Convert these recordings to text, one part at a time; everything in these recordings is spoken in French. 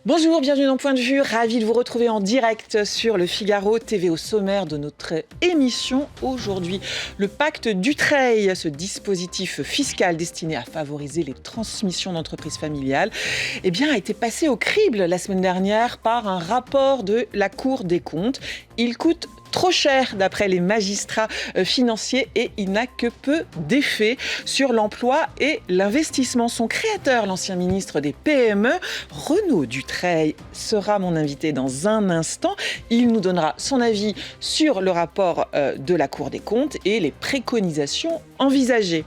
Bonjour, bienvenue dans Point de Vue. Ravi de vous retrouver en direct sur le Figaro TV au sommaire de notre émission aujourd'hui. Le pacte Dutreil, ce dispositif fiscal destiné à favoriser les transmissions d'entreprises familiales, a été passé au crible la semaine dernière par un rapport de la Cour des comptes. Il coûte trop cher d'après les magistrats financiers et il n'a que peu d'effet sur l'emploi et l'investissement. Son créateur, l'ancien ministre des PME, Renaud Dutreil, sera mon invité dans un instant. Il nous donnera son avis sur le rapport de la Cour des comptes et les préconisations envisagées.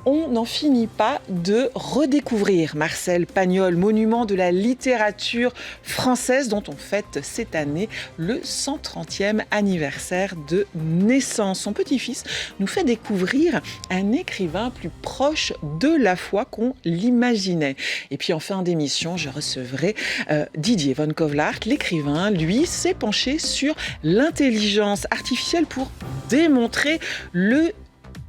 On n'en finit pas de redécouvrir Marcel Pagnol, monument de la littérature française dont on fête cette année le 130e anniversaire de naissance. Son petit-fils nous fait découvrir un écrivain plus proche de la foi qu'on l'imaginait. Et puis en fin d'émission, je recevrai Didier Van Kovlart. L'écrivain, lui, s'est penché sur l'intelligence artificielle pour démontrer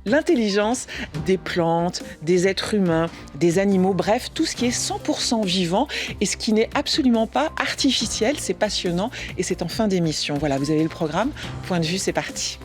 l'intelligence des plantes, des êtres humains, des animaux, bref, tout ce qui est 100% vivant et ce qui n'est absolument pas artificiel. C'est passionnant et c'est en fin d'émission. Voilà, vous avez le programme. Point de vue, c'est parti.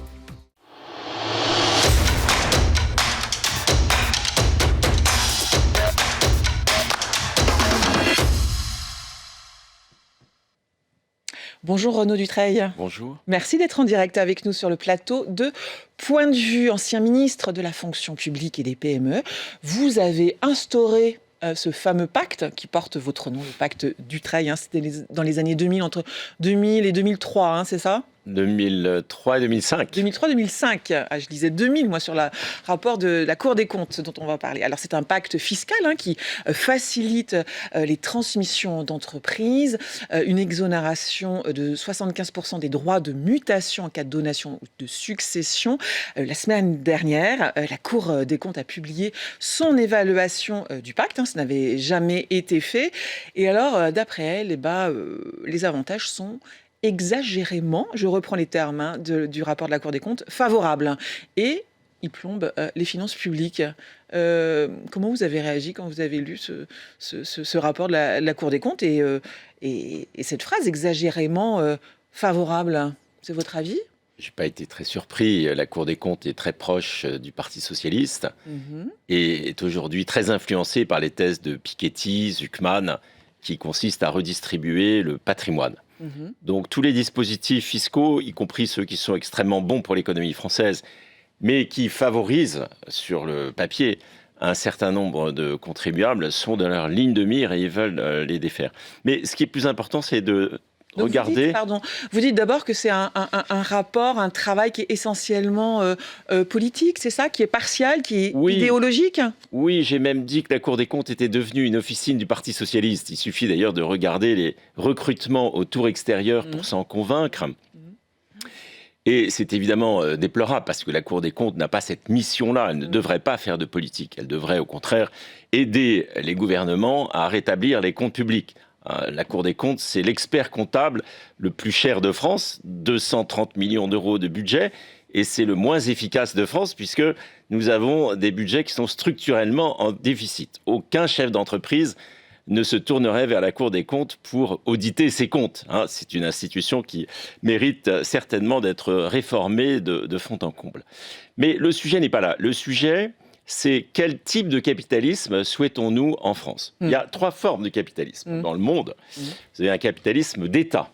Bonjour Renaud Dutreil. Bonjour. Merci d'être en direct avec nous sur le plateau de Point de Vue, ancien ministre de la fonction publique et des PME. Vous avez instauré ce fameux pacte qui porte votre nom, le pacte Dutreil. C'était dans les années 2000, entre 2000 et 2003, c'est ça ? 2003 et 2005. 2003-2005. Ah, je disais 2000, moi, sur le rapport de la Cour des comptes dont on va parler. Alors, c'est un pacte fiscal qui facilite les transmissions d'entreprises, une exonération de 75% des droits de mutation en cas de donation ou de succession. La semaine dernière, la Cour des comptes a publié son évaluation du pacte. Ça n'avait jamais été fait. Et alors, d'après elle, les avantages sont exagérément, je reprends les termes du rapport de la Cour des comptes, favorable. Et il plombe les finances publiques. Comment vous avez réagi quand vous avez lu ce rapport de la Cour des comptes et cette phrase exagérément favorable? C'est votre avis ? Je n'ai pas été très surpris. La Cour des comptes est très proche du Parti socialiste et est aujourd'hui très influencée par les thèses de Piketty, Zucman, qui consistent à redistribuer le patrimoine. Donc tous les dispositifs fiscaux, y compris ceux qui sont extrêmement bons pour l'économie française, mais qui favorisent sur le papier un certain nombre de contribuables, sont dans leur ligne de mire et ils veulent les défaire. Mais ce qui est plus important, c'est de regarder... Vous dites d'abord que c'est un rapport, un travail qui est essentiellement politique, c'est ça, qui est partial, qui est idéologique ? Oui, j'ai même dit que la Cour des comptes était devenue une officine du Parti socialiste. Il suffit d'ailleurs de regarder les recrutements au tour extérieur pour s'en convaincre. Et c'est évidemment déplorable parce que la Cour des comptes n'a pas cette mission-là. Elle ne devrait pas faire de politique. Elle devrait au contraire aider les gouvernements à rétablir les comptes publics. La Cour des comptes, c'est l'expert comptable le plus cher de France, 230 millions d'euros de budget, et c'est le moins efficace de France puisque nous avons des budgets qui sont structurellement en déficit. Aucun chef d'entreprise ne se tournerait vers la Cour des comptes pour auditer ses comptes. C'est une institution qui mérite certainement d'être réformée de fond en comble. Mais le sujet n'est pas là. Le sujet, c'est quel type de capitalisme souhaitons-nous en France ? Il y a 3 formes de capitalisme dans le monde. Vous avez un capitalisme d'État.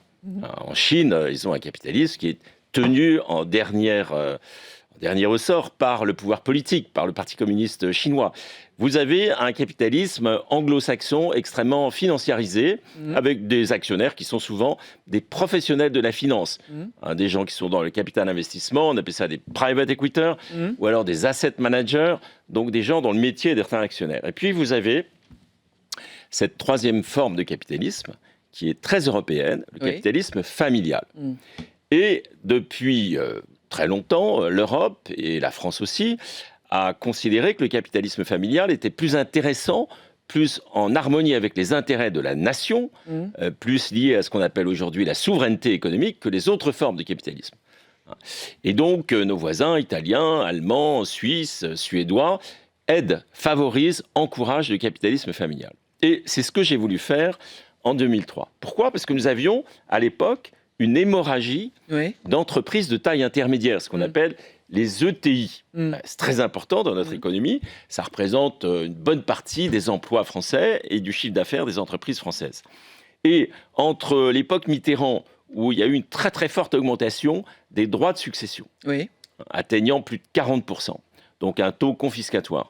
En Chine, ils ont un capitalisme qui est tenu en dernier ressort par le pouvoir politique, par le Parti communiste chinois. Vous avez un capitalisme anglo-saxon extrêmement financiarisé, avec des actionnaires qui sont souvent des professionnels de la finance. Des gens qui sont dans le capital investissement, on appelle ça des private equiteurs, ou alors des asset managers, donc des gens dont le métier est d'être un actionnaire. Et puis vous avez cette 3e forme de capitalisme, qui est très européenne, le capitalisme familial. Et depuis très longtemps, l'Europe, et la France aussi, a considéré que le capitalisme familial était plus intéressant, plus en harmonie avec les intérêts de la nation, plus lié à ce qu'on appelle aujourd'hui la souveraineté économique que les autres formes de capitalisme. Et donc, nos voisins italiens, allemands, suisses, suédois aident, favorisent, encouragent le capitalisme familial. Et c'est ce que j'ai voulu faire en 2003. Pourquoi ? Parce que nous avions, à l'époque, une hémorragie d'entreprises de taille intermédiaire, ce qu'on appelle les ETI. C'est très important dans notre économie. Ça représente une bonne partie des emplois français et du chiffre d'affaires des entreprises françaises. Et entre l'époque Mitterrand, où il y a eu une très très forte augmentation des droits de succession, atteignant plus de 40%, donc un taux confiscatoire.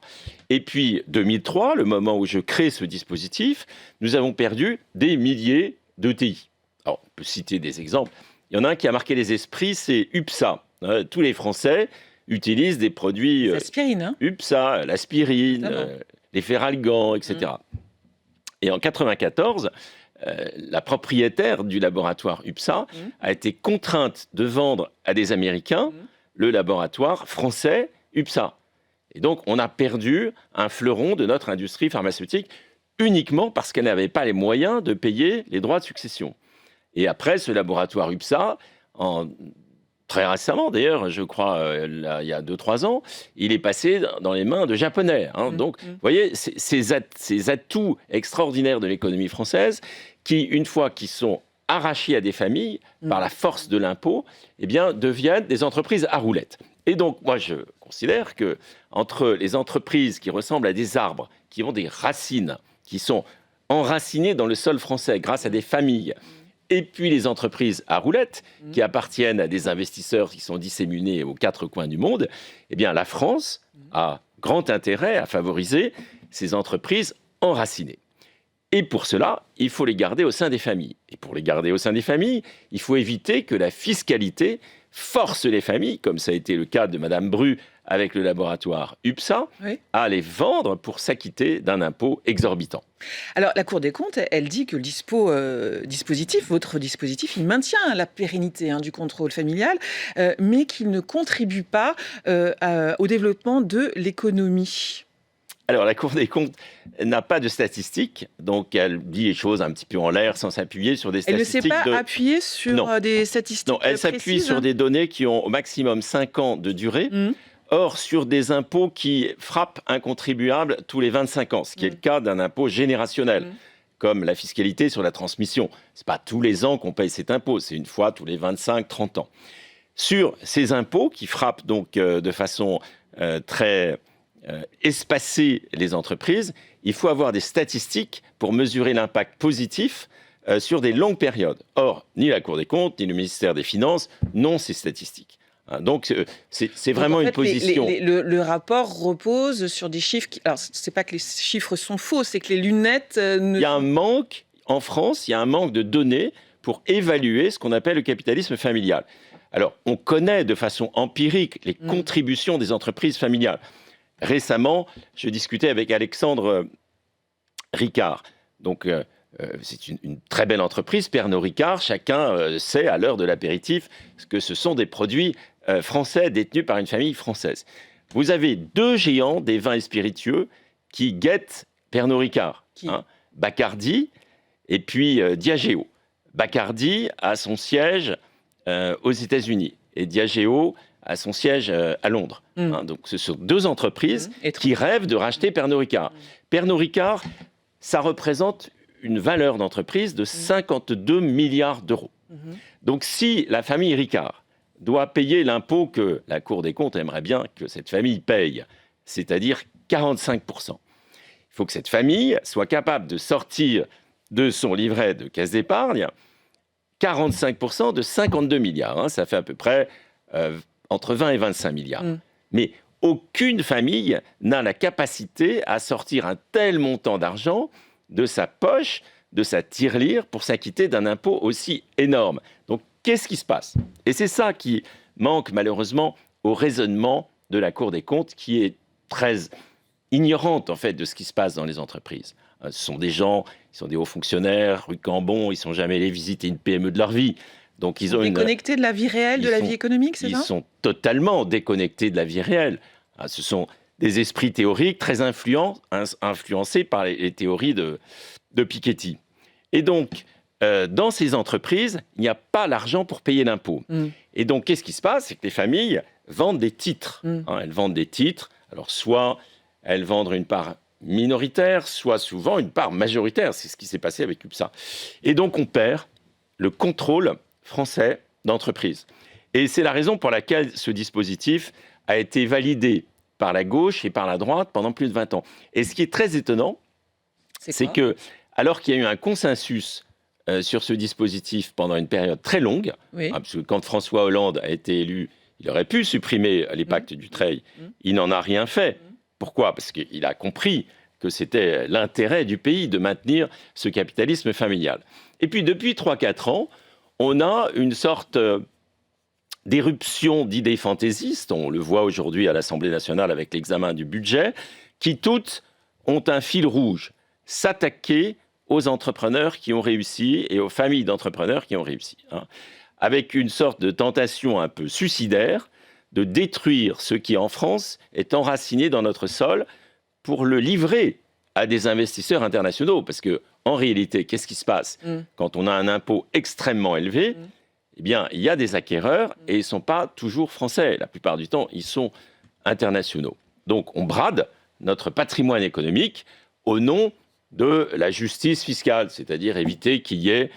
Et puis 2003, le moment où je crée ce dispositif, nous avons perdu des milliers d'ETI. Alors, on peut citer des exemples. Il y en a un qui a marqué les esprits, c'est UPSA. Tous les Français utilisent des produits l'aspirine, UPSA, l'aspirine, les Feralgan, etc. Et en 1994, la propriétaire du laboratoire UPSA a été contrainte de vendre à des Américains le laboratoire français UPSA. Et donc, on a perdu un fleuron de notre industrie pharmaceutique uniquement parce qu'elle n'avait pas les moyens de payer les droits de succession. Et après, ce laboratoire UPSA, très récemment d'ailleurs, je crois, il y a 2-3 ans, il est passé dans les mains de Japonais. Donc, vous voyez, ces atouts extraordinaires de l'économie française qui, une fois qu'ils sont arrachés à des familles par la force de l'impôt, eh bien, deviennent des entreprises à roulettes. Et donc, moi, je considère que entre les entreprises qui ressemblent à des arbres, qui ont des racines, qui sont enracinées dans le sol français grâce à des familles, et puis les entreprises à roulettes, qui appartiennent à des investisseurs qui sont disséminés aux 4 coins du monde, eh bien, la France a grand intérêt à favoriser ces entreprises enracinées. Et pour cela, il faut les garder au sein des familles. Et pour les garder au sein des familles, il faut éviter que la fiscalité force les familles, comme ça a été le cas de Madame Bru avec le laboratoire UPSA, à les vendre pour s'acquitter d'un impôt exorbitant. Alors, la Cour des comptes, elle dit que le dispositif, votre dispositif, il maintient la pérennité du contrôle familial, mais qu'il ne contribue pas au développement de l'économie. Alors, la Cour des comptes n'a pas de statistiques, donc elle dit les choses un petit peu en l'air sans s'appuyer sur des statistiques. Elle ne s'est pas appuyée sur des statistiques précises. Non, elle s'appuie sur des données qui ont au maximum 5 ans de durée. Or, sur des impôts qui frappent un contribuable tous les 25 ans, ce qui est le cas d'un impôt générationnel, comme la fiscalité sur la transmission. Ce n'est pas tous les ans qu'on paye cet impôt, c'est une fois tous les 25-30 ans. Sur ces impôts qui frappent donc de façon très espacée les entreprises, il faut avoir des statistiques pour mesurer l'impact positif sur des longues périodes. Or, ni la Cour des comptes, ni le ministère des Finances n'ont ces statistiques. Donc, c'est vraiment une position. Le rapport repose sur des chiffres. Alors, c'est pas que les chiffres sont faux, c'est que les lunettes. Il y a un manque, en France, il y a un manque de données pour évaluer ce qu'on appelle le capitalisme familial. Alors, on connaît de façon empirique les contributions des entreprises familiales. Récemment, je discutais avec Alexandre Ricard. Donc, c'est une très belle entreprise, Pernod Ricard. Chacun sait à l'heure de l'apéritif que ce sont des produits français détenus par une famille française. Vous avez 2 géants des vins et spiritueux qui guettent Pernod Ricard. Bacardi et puis Diageo. Bacardi a son siège aux États-Unis et Diageo a son siège à Londres. Donc ce sont 2 entreprises qui rêvent de racheter Pernod Ricard. Pernod Ricard, ça représente une valeur d'entreprise de 52 milliards d'euros. Donc si la famille Ricard doit payer l'impôt que la Cour des comptes aimerait bien que cette famille paye, c'est-à-dire 45%, il faut que cette famille soit capable de sortir de son livret de caisse d'épargne 45% de 52 milliards. Ça fait à peu près entre 20 et 25 milliards. Mais aucune famille n'a la capacité à sortir un tel montant d'argent de sa poche, de sa tirelire, pour s'acquitter d'un impôt aussi énorme. Donc, qu'est-ce qui se passe ? Et c'est ça qui manque malheureusement au raisonnement de la Cour des comptes, qui est très ignorante en fait de ce qui se passe dans les entreprises. Ce sont des gens, ils sont des hauts fonctionnaires, rue Cambon, ils ne sont jamais allés visiter une PME de leur vie. Donc, ils ont déconnectés de la vie réelle, de la vie économique, c'est ça ? Ils sont totalement déconnectés de la vie réelle. Ce sont des esprits théoriques très influencés par les théories de Piketty. Et donc, dans ces entreprises, il n'y a pas l'argent pour payer l'impôt. Et donc, qu'est-ce qui se passe ? C'est que les familles vendent des titres. Elles vendent des titres. Alors, soit elles vendent une part minoritaire, soit souvent une part majoritaire. C'est ce qui s'est passé avec UPSA. Et donc on perd le contrôle français d'entreprise. Et c'est la raison pour laquelle ce dispositif a été validé par la gauche et par la droite pendant plus de 20 ans. Et ce qui est très étonnant, c'est que, alors qu'il y a eu un consensus sur ce dispositif pendant une période très longue, parce que quand François Hollande a été élu, il aurait pu supprimer les pactes Dutreil. Il n'en a rien fait. Pourquoi ? Parce qu'il a compris que c'était l'intérêt du pays de maintenir ce capitalisme familial. Et puis, depuis 3-4 ans, on a une sorte d'éruption d'idées fantaisistes. On le voit aujourd'hui à l'Assemblée nationale avec l'examen du budget, qui toutes ont un fil rouge. S'attaquer aux entrepreneurs qui ont réussi et aux familles d'entrepreneurs qui ont réussi. Avec une sorte de tentation un peu suicidaire de détruire ce qui, en France, est enraciné dans notre sol pour le livrer à des investisseurs internationaux. Parce que, en réalité, qu'est-ce qui se passe quand on a un impôt extrêmement élevé ? Eh bien, il y a des acquéreurs et ils ne sont pas toujours français. La plupart du temps, ils sont internationaux. Donc, on brade notre patrimoine économique au nom de la justice fiscale, c'est-à-dire éviter qu'il y ait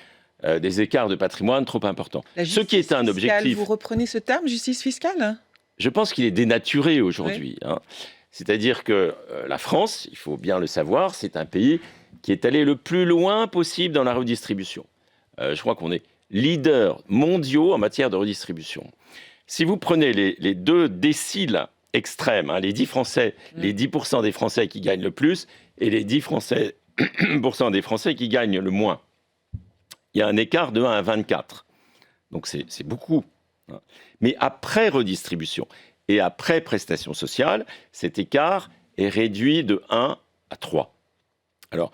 des écarts de patrimoine trop importants. Ce qui est un objectif. Vous reprenez ce terme, justice fiscale ? Je pense qu'il est dénaturé aujourd'hui. C'est-à-dire que la France, il faut bien le savoir, c'est un pays qui est allé le plus loin possible dans la redistribution. Je crois qu'on est leaders mondiaux en matière de redistribution. Si vous prenez les deux déciles extrêmes, les 10 Français, les 10% des Français qui gagnent le plus et les 10% des Français qui gagnent le moins, il y a un écart de 1 à 24. Donc c'est beaucoup. Mais après redistribution et après prestation sociale, cet écart est réduit de 1 à 3. Alors,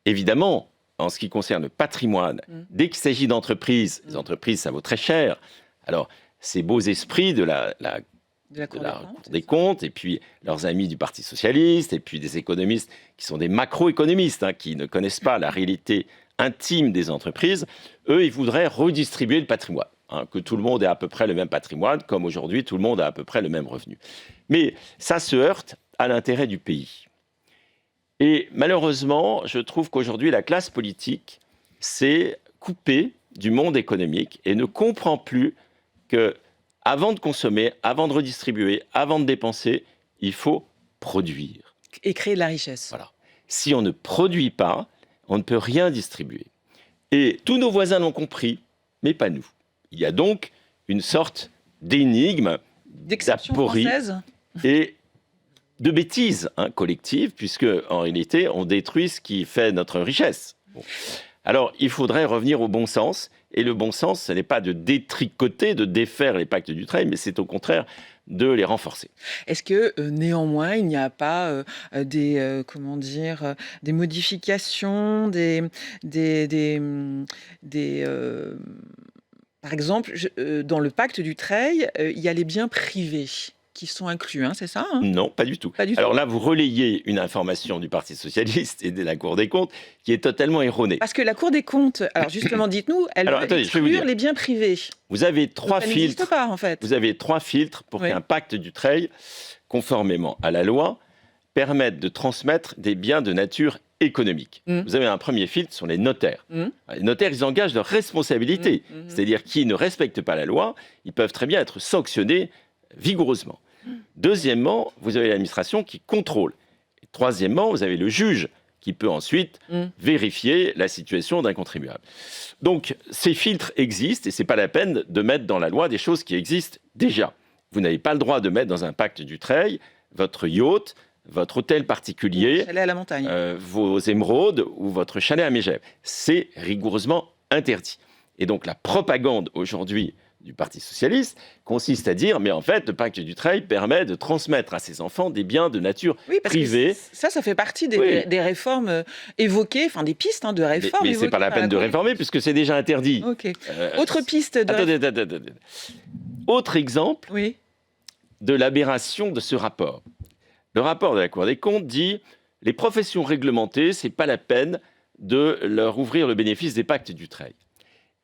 évidemment, en ce qui concerne le patrimoine, dès qu'il s'agit d'entreprises, les entreprises, ça vaut très cher. Alors, ces beaux esprits de la Cour des comptes, et puis leurs amis du Parti socialiste, et puis des économistes qui sont des macroéconomistes, qui ne connaissent pas la réalité intime des entreprises, eux, ils voudraient redistribuer le patrimoine. Que tout le monde ait à peu près le même patrimoine, comme aujourd'hui, tout le monde a à peu près le même revenu. Mais ça se heurte à l'intérêt du pays. Et malheureusement, je trouve qu'aujourd'hui, la classe politique s'est coupée du monde économique et ne comprend plus que, avant de consommer, avant de redistribuer, avant de dépenser, il faut produire. Et créer de la richesse. Voilà. Si on ne produit pas, on ne peut rien distribuer. Et tous nos voisins l'ont compris, mais pas nous. Il y a donc une sorte d'énigme, d'aporie et de bêtise collective, puisque en réalité, on détruit ce qui fait notre richesse. Alors, il faudrait revenir au bon sens. Et le bon sens, ce n'est pas de détricoter, de défaire les pactes Dutreil, mais c'est au contraire de les renforcer. Est-ce que néanmoins, il n'y a pas des modifications, par exemple, dans le pacte Dutreil, il y a les biens privés qui sont inclus, c'est ça ? Non, pas du tout. Alors là, vous relayez une information du Parti socialiste et de la Cour des comptes qui est totalement erronée. Parce que la Cour des comptes, alors justement, dites-nous, elle va exclure les biens privés. Vous avez 3 filtres. Ça n'existe pas, en fait. Vous avez 3 filtres pour qu'un pacte Dutreil, conformément à la loi, permette de transmettre des biens de nature économique. Vous avez un premier filtre sur les notaires. Les notaires, ils engagent leur responsabilité. C'est-à-dire qu'ils ne respectent pas la loi, ils peuvent très bien être sanctionnés vigoureusement. Deuxièmement, vous avez l'administration qui contrôle. Et troisièmement, vous avez le juge qui peut ensuite vérifier la situation d'un contribuable. Donc, ces filtres existent et ce n'est pas la peine de mettre dans la loi des choses qui existent déjà. Vous n'avez pas le droit de mettre dans un pacte Dutreil votre yacht, votre hôtel particulier, chalet à la montagne, vos émeraudes ou votre chalet à Mégève. C'est rigoureusement interdit. Et donc, la propagande aujourd'hui du Parti socialiste consiste à dire, mais en fait, le pacte Dutreil permet de transmettre à ses enfants des biens de nature privée. Ça fait partie des réformes évoquées, enfin des pistes de réforme. Mais c'est pas la peine de réformer puisque c'est déjà interdit. Autre piste de... Attendez. Autre exemple de l'aberration de ce rapport. Le rapport de la Cour des comptes dit les professions réglementées, c'est pas la peine de leur ouvrir le bénéfice des pactes Dutreil.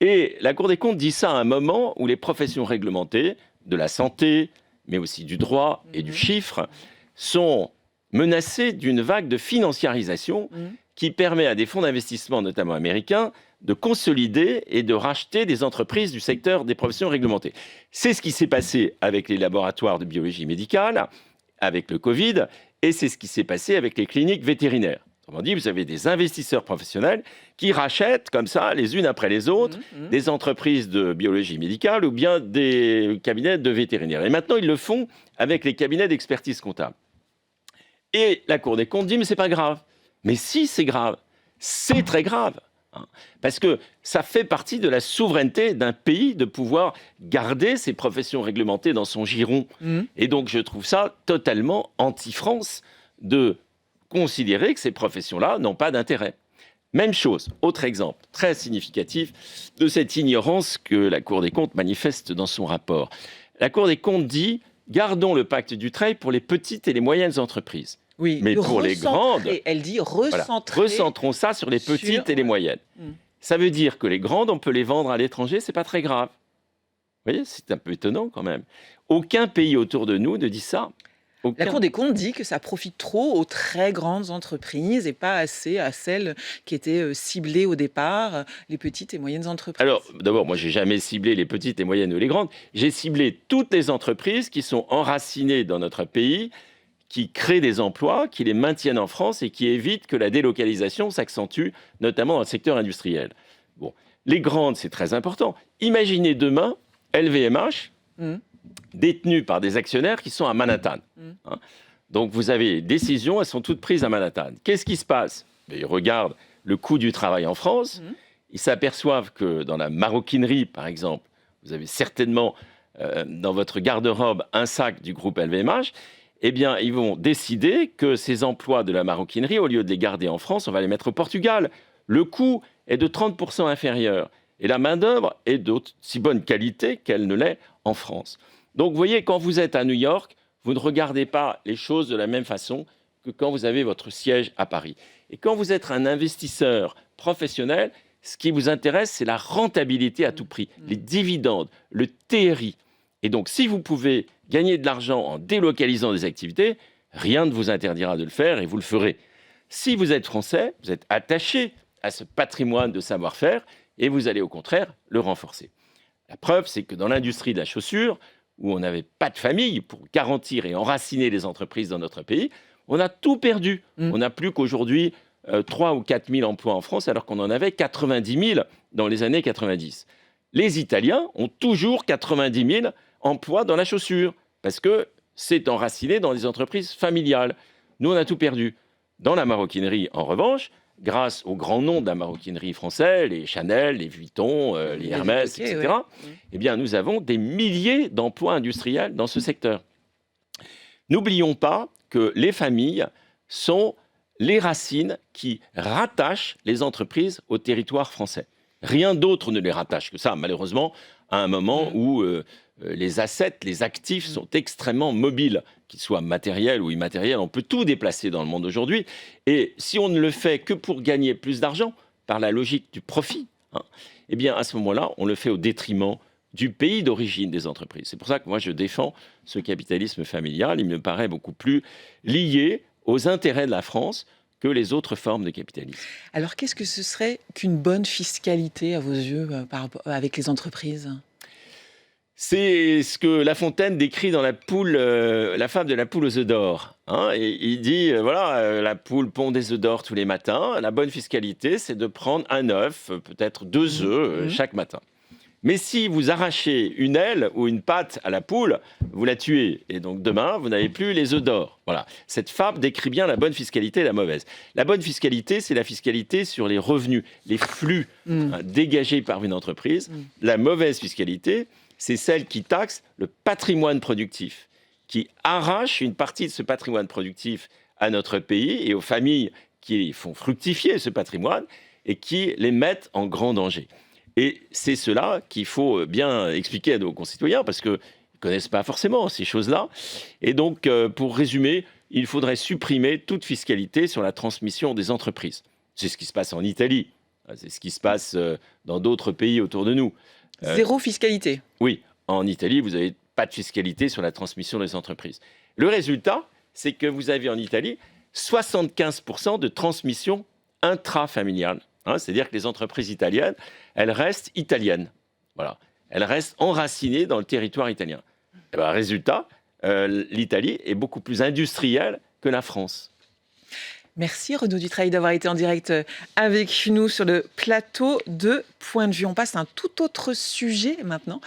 Et la Cour des comptes dit ça à un moment où les professions réglementées, de la santé, mais aussi du droit et du chiffre, sont menacée d'une vague de financiarisation qui permet à des fonds d'investissement, notamment américains, de consolider et de racheter des entreprises du secteur des professions réglementées. C'est ce qui s'est passé avec les laboratoires de biologie médicale, avec le Covid, et c'est ce qui s'est passé avec les cliniques vétérinaires. Autrement dit, vous avez des investisseurs professionnels qui rachètent comme ça, les unes après les autres, des entreprises de biologie médicale ou bien des cabinets de vétérinaires. Et maintenant, ils le font avec les cabinets d'expertise comptable. Et la Cour des comptes dit, mais c'est pas grave. Mais si, c'est grave. C'est très grave. Parce que ça fait partie de la souveraineté d'un pays de pouvoir garder ses professions réglementées dans son giron. Et donc, je trouve ça totalement anti-France de considérer que ces professions-là n'ont pas d'intérêt. Même chose, autre exemple très significatif de cette ignorance que la Cour des comptes manifeste dans son rapport. La Cour des comptes dit « Gardons le pacte Dutreil pour les petites et les moyennes entreprises ». Oui, mais pour les grandes, elle dit recentrer. Voilà, recentrons ça sur les petites et les moyennes. Ça veut dire que les grandes, on peut les vendre à l'étranger, c'est pas très grave. Vous voyez, c'est un peu étonnant quand même. Aucun pays autour de nous ne dit ça. La Cour des comptes dit que ça profite trop aux très grandes entreprises et pas assez à celles qui étaient ciblées au départ, les petites et moyennes entreprises. Alors, d'abord, moi, j'ai jamais ciblé les petites et moyennes ou les grandes. J'ai ciblé toutes les entreprises qui sont enracinées dans notre pays, qui créent des emplois, qui les maintiennent en France et qui évitent que la délocalisation s'accentue, notamment dans le secteur industriel. Bon, les grandes, c'est très important. Imaginez demain LVMH, détenues par des actionnaires qui sont à Manhattan. Donc vous avez des décisions, elles sont toutes prises à Manhattan. Qu'est-ce qui se passe? Ils regardent le coût du travail en France, ils s'aperçoivent que dans la maroquinerie, par exemple, vous avez certainement dans votre garde-robe un sac du groupe LVMH, eh bien, ils vont décider que ces emplois de la maroquinerie, au lieu de les garder en France, on va les mettre au Portugal. Le coût est de 30% inférieur. Et la main-d'œuvre est d'aussi bonne qualité qu'elle ne l'est en France. Donc, vous voyez, quand vous êtes à New York, vous ne regardez pas les choses de la même façon que quand vous avez votre siège à Paris. Et quand vous êtes un investisseur professionnel, ce qui vous intéresse, c'est la rentabilité à tout prix, les dividendes, le TRI. Et donc, si vous pouvez gagner de l'argent en délocalisant des activités, rien ne vous interdira de le faire et vous le ferez. Si vous êtes français, vous êtes attaché à ce patrimoine de savoir-faire et vous allez au contraire le renforcer. La preuve, c'est que dans l'industrie de la chaussure, où on n'avait pas de famille pour garantir et enraciner les entreprises dans notre pays, on a tout perdu. On n'a plus qu'aujourd'hui 3 ou 4 000 emplois en France, alors qu'on en avait 90 000 dans les années 90. Les Italiens ont toujours 90 000 emplois dans la chaussure, parce que c'est enraciné dans les entreprises familiales. Nous, on a tout perdu. Dans la maroquinerie, en revanche, grâce aux grands noms de la maroquinerie française, les Chanel, les Vuitton, les Hermès, etc., eh bien, nous avons des milliers d'emplois industriels dans ce secteur. N'oublions pas que les familles sont les racines qui rattachent les entreprises au territoire français. Rien d'autre ne les rattache que ça, malheureusement, à un moment où les assets, les actifs sont extrêmement mobiles, qu'ils soient matériels ou immatériels. On peut tout déplacer dans le monde aujourd'hui. Et si on ne le fait que pour gagner plus d'argent, par la logique du profit, eh bien, à ce moment-là, on le fait au détriment du pays d'origine des entreprises. C'est pour ça que moi, je défends ce capitalisme familial. Il me paraît beaucoup plus lié aux intérêts de la France que les autres formes de capitalisme. Alors, qu'est-ce que ce serait qu'une bonne fiscalité, à vos yeux, avec les entreprises ? C'est ce que La Fontaine décrit dans la fable de la poule aux œufs d'or. Et il dit, la poule pond des œufs d'or tous les matins. La bonne fiscalité, c'est de prendre un œuf, peut-être 2 œufs chaque matin. Mais si vous arrachez une aile ou une patte à la poule, vous la tuez. Et donc demain, vous n'avez plus les œufs d'or. Voilà. Cette fable décrit bien la bonne fiscalité et la mauvaise. La bonne fiscalité, c'est la fiscalité sur les revenus, les flux dégagés par une entreprise. La mauvaise fiscalité, c'est celle qui taxe le patrimoine productif, qui arrache une partie de ce patrimoine productif à notre pays et aux familles qui font fructifier ce patrimoine et qui les mettent en grand danger. Et c'est cela qu'il faut bien expliquer à nos concitoyens, parce qu'ils ne connaissent pas forcément ces choses-là. Et donc, pour résumer, il faudrait supprimer toute fiscalité sur la transmission des entreprises. C'est ce qui se passe en Italie, c'est ce qui se passe dans d'autres pays autour de nous. Zéro fiscalité. Oui, en Italie, vous n'avez pas de fiscalité sur la transmission des entreprises. Le résultat, c'est que vous avez en Italie 75% de transmission intrafamiliale. C'est-à-dire que les entreprises italiennes, elles restent italiennes. Voilà. Elles restent enracinées dans le territoire italien. Et ben, résultat, l'Italie est beaucoup plus industrielle que la France. Merci Renaud Dutreil d'avoir été en direct avec nous sur le plateau de Point de vue. On passe à un tout autre sujet maintenant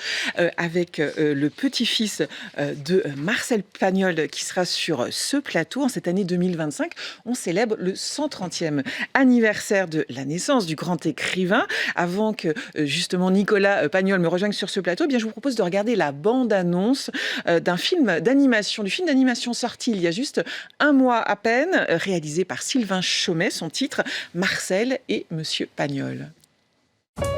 avec le petit-fils de Marcel Pagnol qui sera sur ce plateau. En cette année 2025, on célèbre le 130e anniversaire de la naissance du grand écrivain. Avant que justement Nicolas Pagnol me rejoigne sur ce plateau, eh bien, je vous propose de regarder la bande-annonce du film d'animation sorti il y a juste un mois à peine, réalisé par Sylvain Chomet, son titre « Marcel et Monsieur Pagnol ».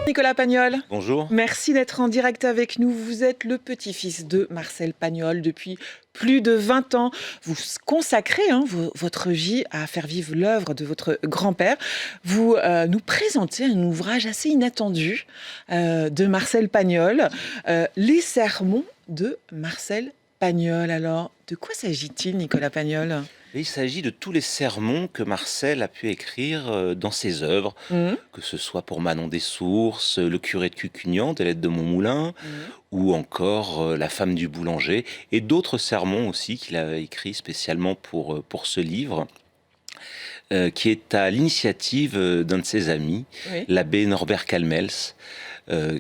Nicolas Pagnol. Bonjour. Merci d'être en direct avec nous. Vous êtes le petit-fils de Marcel Pagnol depuis plus de 20 ans. Vous consacrez votre vie à faire vivre l'œuvre de votre grand-père. Vous nous présentez un ouvrage assez inattendu de Marcel Pagnol, Les sermons de Marcel Pagnol. Alors, de quoi s'agit-il, Nicolas Pagnol ? Il s'agit de tous les sermons que Marcel a pu écrire dans ses œuvres, que ce soit pour Manon des Sources, Le curé de Cucugnan, des Lettres de Montmoulin, ou encore La femme du boulanger, et d'autres sermons aussi qu'il a écrits spécialement pour ce livre, qui est à l'initiative d'un de ses amis, l'abbé Norbert Calmels,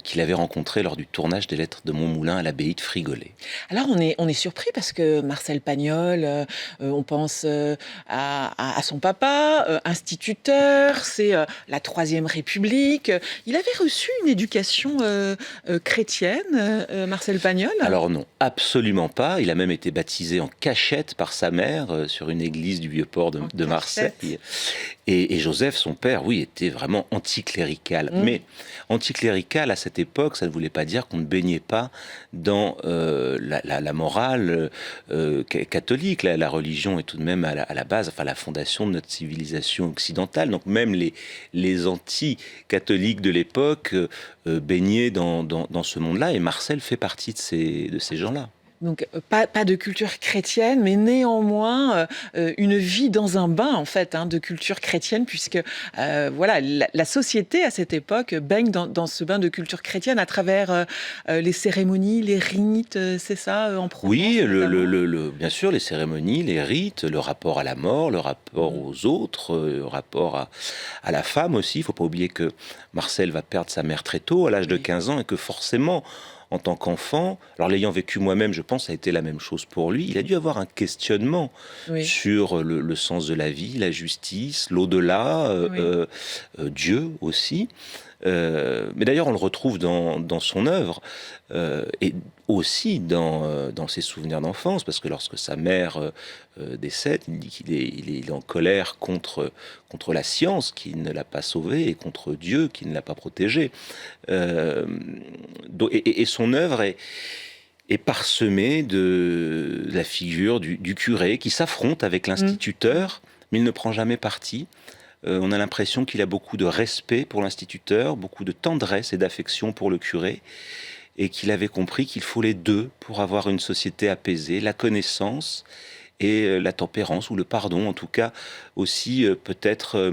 qu'il avait rencontré lors du tournage des Lettres de Montmoulin à l'abbaye de Frigolet. Alors on est surpris parce que Marcel Pagnol, on pense à son papa, instituteur, c'est la Troisième République. Il avait reçu une éducation chrétienne, Marcel Pagnol ? Alors non, absolument pas. Il a même été baptisé en cachette par sa mère sur une église du Vieux-Port de Marseille. Et Joseph, son père, oui, était vraiment anticlérical. Mais anticlérical, à cette époque, ça ne voulait pas dire qu'on ne baignait pas dans la morale catholique. La religion est tout de même à la base, enfin la fondation de notre civilisation occidentale. Donc même les anti-catholiques de l'époque baignaient dans ce monde-là. Et Marcel fait partie de ces gens-là. Donc pas de culture chrétienne, mais néanmoins une vie dans un bain en fait de culture chrétienne, puisque voilà la société à cette époque baigne dans ce bain de culture chrétienne à travers les cérémonies, les rites, c'est ça en Provence. Oui, bien sûr les cérémonies, les rites, le rapport à la mort, le rapport aux autres, le rapport à la femme aussi. Il ne faut pas oublier que Marcel va perdre sa mère très tôt, à l'âge de 15 ans, et que forcément, en tant qu'enfant, alors l'ayant vécu moi-même, je pense, ça a été la même chose pour lui. Il a dû avoir un questionnement sur le sens de la vie, la justice, l'au-delà, Dieu aussi. Mais d'ailleurs, on le retrouve dans son œuvre et aussi dans ses souvenirs d'enfance, parce que lorsque sa mère décède, il dit qu'il est en colère contre la science qui ne l'a pas sauvé et contre Dieu qui ne l'a pas protégé. Et son œuvre est parsemée de la figure du curé qui s'affronte avec l'instituteur, mais il ne prend jamais parti. On a l'impression qu'il a beaucoup de respect pour l'instituteur, beaucoup de tendresse et d'affection pour le curé, et qu'il avait compris qu'il faut les deux pour avoir une société apaisée, la connaissance et la tempérance, ou le pardon, en tout cas, aussi peut-être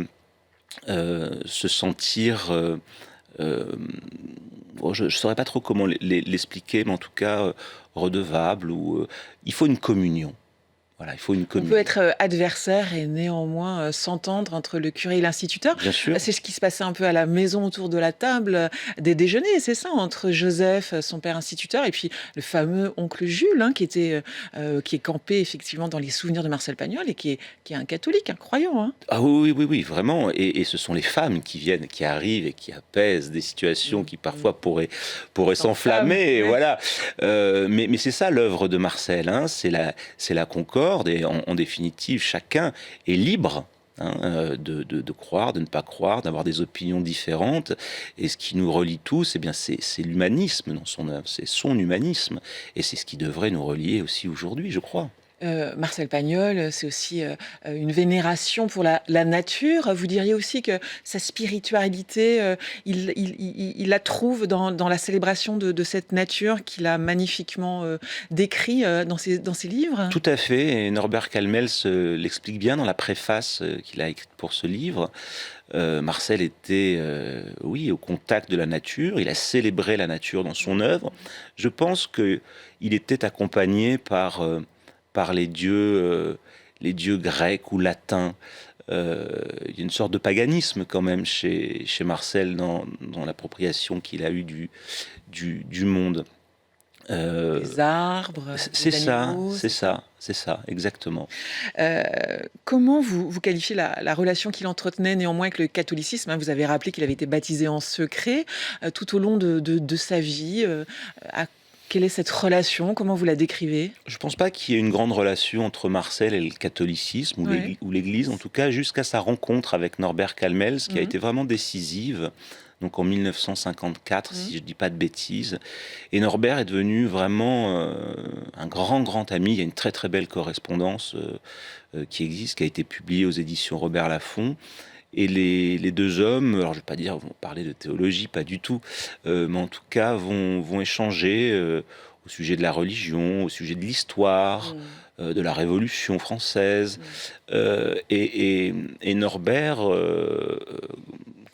se sentir... je ne saurais pas trop comment l'expliquer, mais en tout cas, redevable, ou il faut une communion. Voilà, il faut une communion. On peut être adversaire et néanmoins s'entendre entre le curé et l'instituteur. Bien sûr. C'est ce qui se passait un peu à la maison autour de la table des déjeuners, c'est ça, entre Joseph, son père instituteur, et puis le fameux oncle Jules, qui est campé effectivement dans les souvenirs de Marcel Pagnol et qui est un catholique, un croyant. Ah oui, vraiment. Et ce sont les femmes qui viennent, qui arrivent et qui apaisent des situations qui parfois pourraient s'enflammer. Voilà. Mais c'est ça l'œuvre de Marcel. C'est la concorde. Et en définitive, chacun est libre de croire, de ne pas croire, d'avoir des opinions différentes. Et ce qui nous relie tous, c'est l'humanisme dans son œuvre, c'est son humanisme. Et c'est ce qui devrait nous relier aussi aujourd'hui, je crois. Marcel Pagnol, c'est aussi une vénération pour la nature. Vous diriez aussi que sa spiritualité, il la trouve dans la célébration de cette nature qu'il a magnifiquement décrit dans ses livres. Tout à fait, et Norbert Calmels l'explique bien dans la préface qu'il a écrite pour ce livre. Marcel était, oui, au contact de la nature, il a célébré la nature dans son œuvre. Je pense qu'il était accompagné par les dieux grecs ou latins. Il y a une sorte de paganisme quand même chez Marcel dans l'appropriation qu'il a eue du monde. Les arbres, les animaux, c'est ça, exactement. Comment vous qualifiez la relation qu'il entretenait néanmoins avec le catholicisme, hein? Vous avez rappelé qu'il avait été baptisé en secret tout au long de sa vie. Quelle est cette relation? Comment vous la décrivez? Je ne pense pas qu'il y ait une grande relation entre Marcel et le catholicisme, ou l'Église, en tout cas, jusqu'à sa rencontre avec Norbert Calmels, qui a été vraiment décisive, donc en 1954, si je ne dis pas de bêtises. Et Norbert est devenu vraiment un grand ami. Il y a une très très belle correspondance qui existe, qui a été publiée aux éditions Robert Laffont. Et les deux hommes, alors je ne vais pas dire vont parler de théologie, pas du tout, mais en tout cas vont échanger au sujet de la religion, au sujet de l'histoire, de la Révolution française. Et Norbert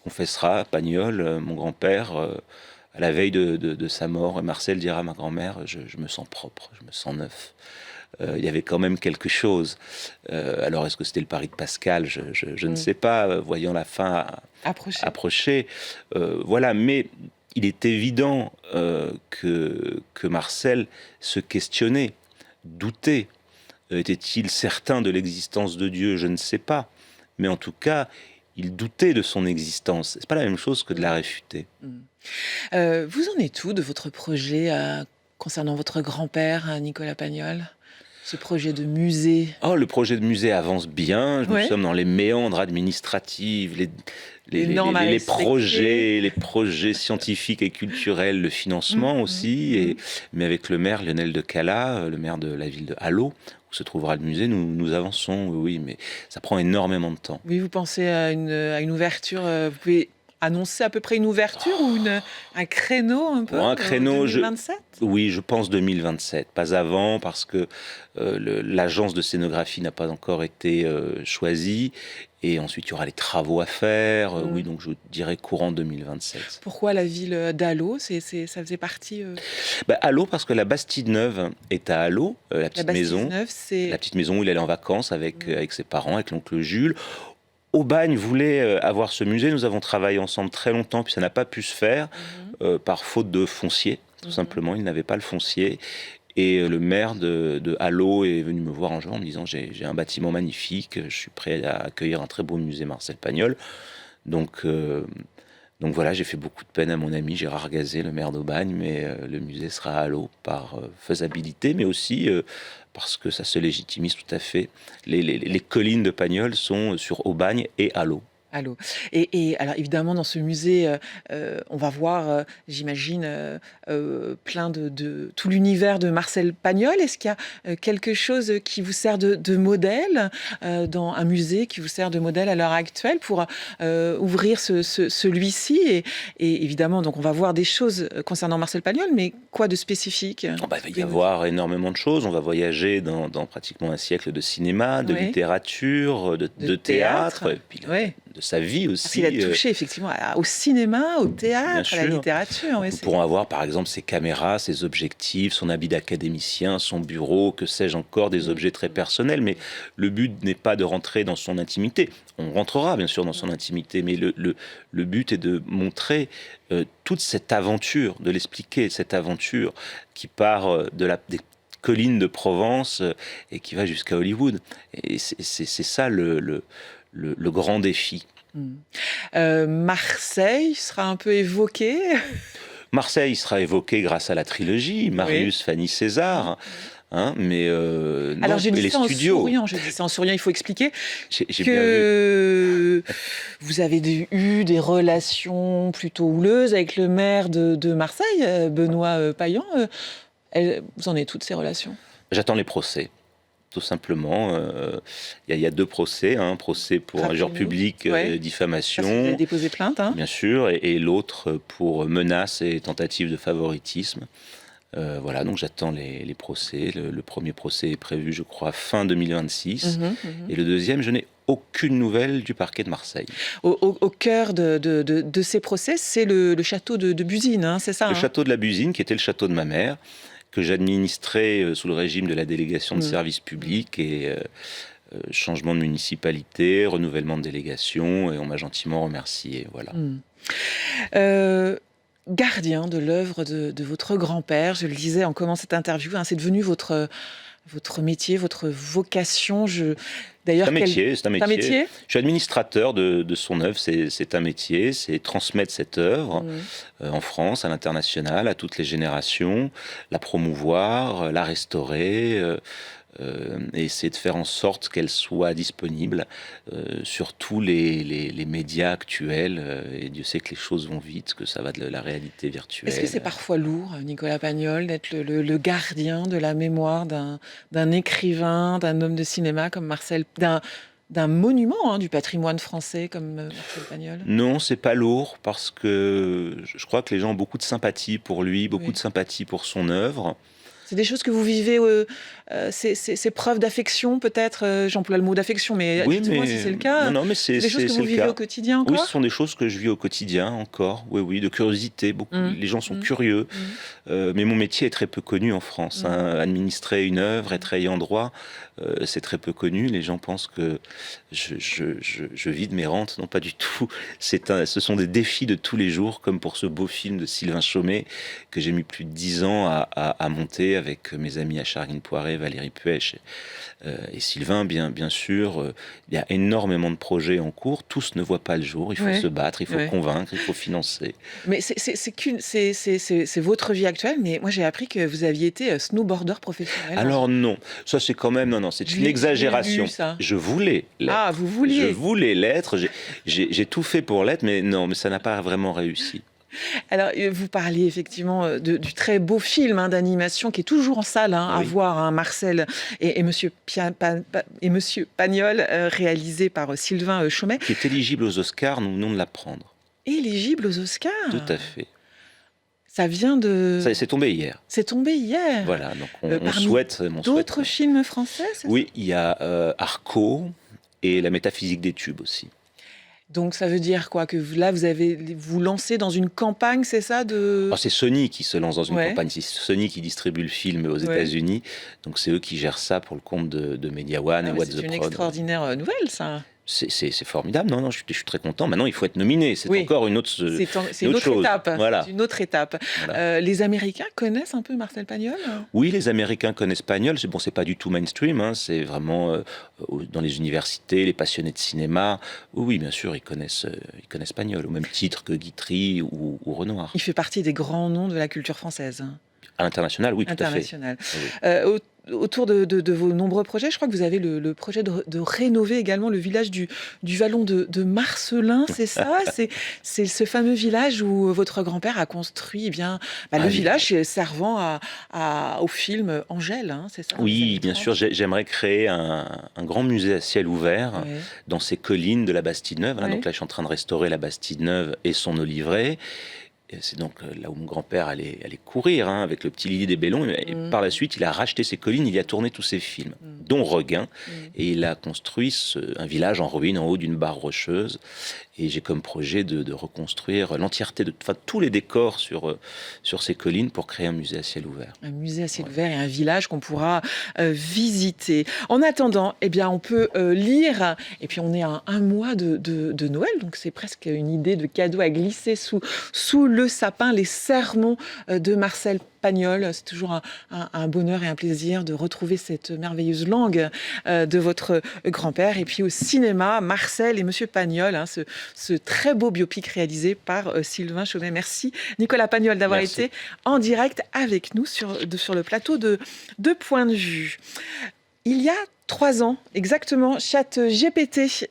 confessera, Pagnol, mon grand-père, à la veille de sa mort, et Marcel dira à ma grand-mère, je me sens propre, je me sens neuf. Il y avait quand même quelque chose. Alors, est-ce que c'était le pari de Pascal? Je ne sais pas, voyant la fin approcher. Voilà, mais il est évident que Marcel se questionnait, doutait. Était-il certain de l'existence de Dieu? Je ne sais pas. Mais en tout cas, il doutait de son existence. C'est pas la même chose que de la réfuter. Vous en êtes où de votre projet concernant votre grand-père, Nicolas Pagnol? Ce projet de musée? Le projet de musée avance bien. Nous sommes dans les méandres administratifs, les projets scientifiques et culturels, le financement aussi. Mais avec le maire Lionel de Cala, le maire de la ville de Hallot, où se trouvera le musée, nous avançons, oui, mais ça prend énormément de temps. Oui, vous pensez à une ouverture, vous pouvez annoncer à peu près une ouverture ou un créneau un peu? Un créneau, 2027? Oui, je pense 2027, pas avant, parce que l'agence de scénographie n'a pas encore été choisie. Et ensuite, il y aura les travaux à faire. Oui, donc je dirais courant 2027. Pourquoi la ville d'Hallot? Ça faisait partie... Hallot, parce que la Bastide-Neuve est à Hallot, la petite maison. C'est... La petite maison où il allait en vacances avec ses parents, avec l'oncle Jules. Aubagne voulait avoir ce musée. Nous avons travaillé ensemble très longtemps, puis ça n'a pas pu se faire par faute de foncier. Tout simplement, il n'avait pas le foncier. Et le maire de Hallot est venu me voir un jour en me disant j'ai un bâtiment magnifique, je suis prêt à accueillir un très beau musée Marcel Pagnol. Donc voilà, j'ai fait beaucoup de peine à mon ami Gérard Gazet, le maire d'Aubagne, mais le musée sera à Hallot par faisabilité, mais aussi parce que ça se légitimise tout à fait. Les collines de Pagnol sont sur Aubagne et Hallot. Allô. Et alors évidemment dans ce musée, on va voir, j'imagine, plein de tout l'univers de Marcel Pagnol. Est-ce qu'il y a quelque chose qui vous sert de modèle dans un musée qui vous sert de modèle à l'heure actuelle pour ouvrir celui-ci et évidemment, donc on va voir des choses concernant Marcel Pagnol, mais quoi de spécifique? Il va y avoir énormément de choses. On va voyager dans pratiquement un siècle de cinéma, de littérature, de théâtre, et puis de sa vie aussi. Parce qu'il a touché effectivement au cinéma, au théâtre, à la littérature. Nous pourrons avoir par exemple ses caméras, ses objectifs, son habit d'académicien, son bureau, que sais-je encore, des objets très personnels. Mais le but n'est pas de rentrer dans son intimité. On rentrera bien sûr dans son intimité, mais le but est de montrer toute cette aventure, de l'expliquer, cette aventure qui part des collines de Provence et qui va jusqu'à Hollywood. Et c'est ça le grand défi. Marseille sera un peu évoqué. Marseille sera évoqué grâce à la trilogie, Marius, Fanny, César. Mais alors je dis ça en souriant, il faut expliquer que vous avez eu des relations plutôt houleuses avec le maire de Marseille, Benoît Payan. Vous en êtes toutes ces relations? J'attends les procès. tout simplement. Il y a 2 procès, un procès pour injure publique, Ouais. Parce que vous diffamation, avez déposé plainte, hein. bien sûr, et l'autre pour menaces et tentative de favoritisme. Voilà, donc j'attends les procès. Le premier procès est prévu, je crois, fin 2026. Et le deuxième, je n'ai aucune nouvelle du parquet de Marseille. Au cœur de ces procès, c'est le château de Busine, hein, c'est ça, Le hein. château de la Busine, qui était le château de ma mère, que j'administrais sous le régime de la délégation de services publics, et changement de municipalité, renouvellement de délégation, et on m'a gentiment remercié. Voilà. Gardien de l'œuvre de votre grand-père, je le disais en commençant cette interview, hein, c'est devenu votre métier, votre vocation. D'ailleurs, C'est un métier. C'est un métier. Je suis administrateur de son œuvre, c'est un métier, c'est transmettre cette œuvre en France, à l'international, à toutes les générations, la promouvoir, la restaurer, et essayer de faire en sorte qu'elle soit disponible sur tous les médias actuels. Et Dieu sait que les choses vont vite, que ça va de la réalité virtuelle. Est-ce que c'est parfois lourd, Nicolas Pagnol, d'être le gardien de la mémoire d'un écrivain, d'un homme de cinéma comme Marcel, d'un monument, hein, du patrimoine français comme Marcel Pagnol? Non, c'est pas lourd, parce que je crois que les gens ont beaucoup de sympathie pour lui, beaucoup Oui. de sympathie pour son œuvre. C'est des choses que vous vivez, ces preuves d'affection, peut-être, j'emploie le mot d'affection, mais Oui, dites-moi si c'est le cas. non, mais c'est Des choses que vous le vivez cas. au quotidien Oui, encore? ce sont des choses que je vis au quotidien encore. Oui, de curiosité. Beaucoup. Les gens sont curieux. Mais mon métier est très peu connu en France. Administrer une œuvre, être ayant droit, c'est très peu connu. Les gens pensent que je vide mes rentes. Non, pas du tout. Ce sont des défis de tous les jours, comme pour ce beau film de Sylvain Chaumet, que j'ai mis plus de 10 ans à monter avec mes amis Acharine Poiré, Valérie Puech et Sylvain, bien sûr. Il y a énormément de projets en cours. Tous ne voient pas le jour. Il faut se battre, il faut convaincre, il faut financer. Mais c'est votre vie actuelle, mais moi j'ai appris que vous aviez été snowboarder professionnel. Alors non, ça c'est quand même, non, c'est une exagération. Je voulais l'être. Ah, vous vouliez. Je voulais l'être, j'ai tout fait pour l'être, mais non, mais ça n'a pas vraiment réussi. Alors, vous parliez effectivement du très beau film, hein, d'animation qui est toujours en salle, hein, à voir, hein, Marcel et Monsieur Pagnol, réalisé par Sylvain Chaumet. Qui est éligible aux Oscars, nous venons de l'apprendre. Éligible aux Oscars? Tout à fait. Ça vient de... C'est tombé hier. C'est tombé hier. Voilà, donc on souhaite... D'autres films français, c'est ça? Oui, il y a Arco et La métaphysique des tubes aussi. Donc ça veut dire quoi? Que vous lancez dans une campagne, c'est ça C'est Sony qui se lance dans une campagne. C'est Sony qui distribue le film aux États-Unis. Donc c'est eux qui gèrent ça pour le compte de Media One et What the Prod. C'est une extraordinaire nouvelle, ça. C'est formidable. Non, je suis très content. Maintenant, il faut être nominé. C'est encore une autre chose. C'est une autre étape. Voilà. C'est une autre étape. Voilà. Les Américains connaissent un peu Marcel Pagnol? Oui, les Américains connaissent Pagnol. C'est pas du tout mainstream. Hein. C'est vraiment dans les universités, les passionnés de cinéma. Oui, bien sûr, ils connaissent Pagnol, au même titre que Guitry ou Renoir. Il fait partie des grands noms de la culture française. À l'international, oui, tout à fait. Oui. Autour de vos nombreux projets, je crois que vous avez le projet de rénover également le village du Vallon de Marcelin, c'est ça? C'est ce fameux village où votre grand-père a construit le village servant au film Angèle, hein, c'est ça? Oui, bien sûr, j'aimerais créer un grand musée à ciel ouvert dans ces collines de la Bastide-Neuve. Donc là, je suis en train de restaurer la Bastide-Neuve et son oliveraie. C'est donc là où mon grand-père allait courir avec le petit Lily des Bellons. Et par la suite, il a racheté ces collines, il y a tourné tous ses films, dont Requin. Et il a construit un village en ruine, en haut d'une barre rocheuse. Et j'ai comme projet de reconstruire l'entièreté, tous les décors sur ces collines pour créer un musée à ciel ouvert. Un musée à ciel ouvert et un village qu'on pourra visiter. En attendant, on peut lire, et puis on est à un mois de Noël, donc c'est presque une idée de cadeau à glisser sous le sapin, les sermons de Marcel Pagnol. C'est toujours un bonheur et un plaisir de retrouver cette merveilleuse langue de votre grand-père. Et puis au cinéma, Marcel et Monsieur Pagnol, ce très beau biopic réalisé par Sylvain Chaumet. Merci Nicolas Pagnol d'avoir été en direct avec nous sur le plateau de Point de Vue. Il y a 3 ans, exactement. ChatGPT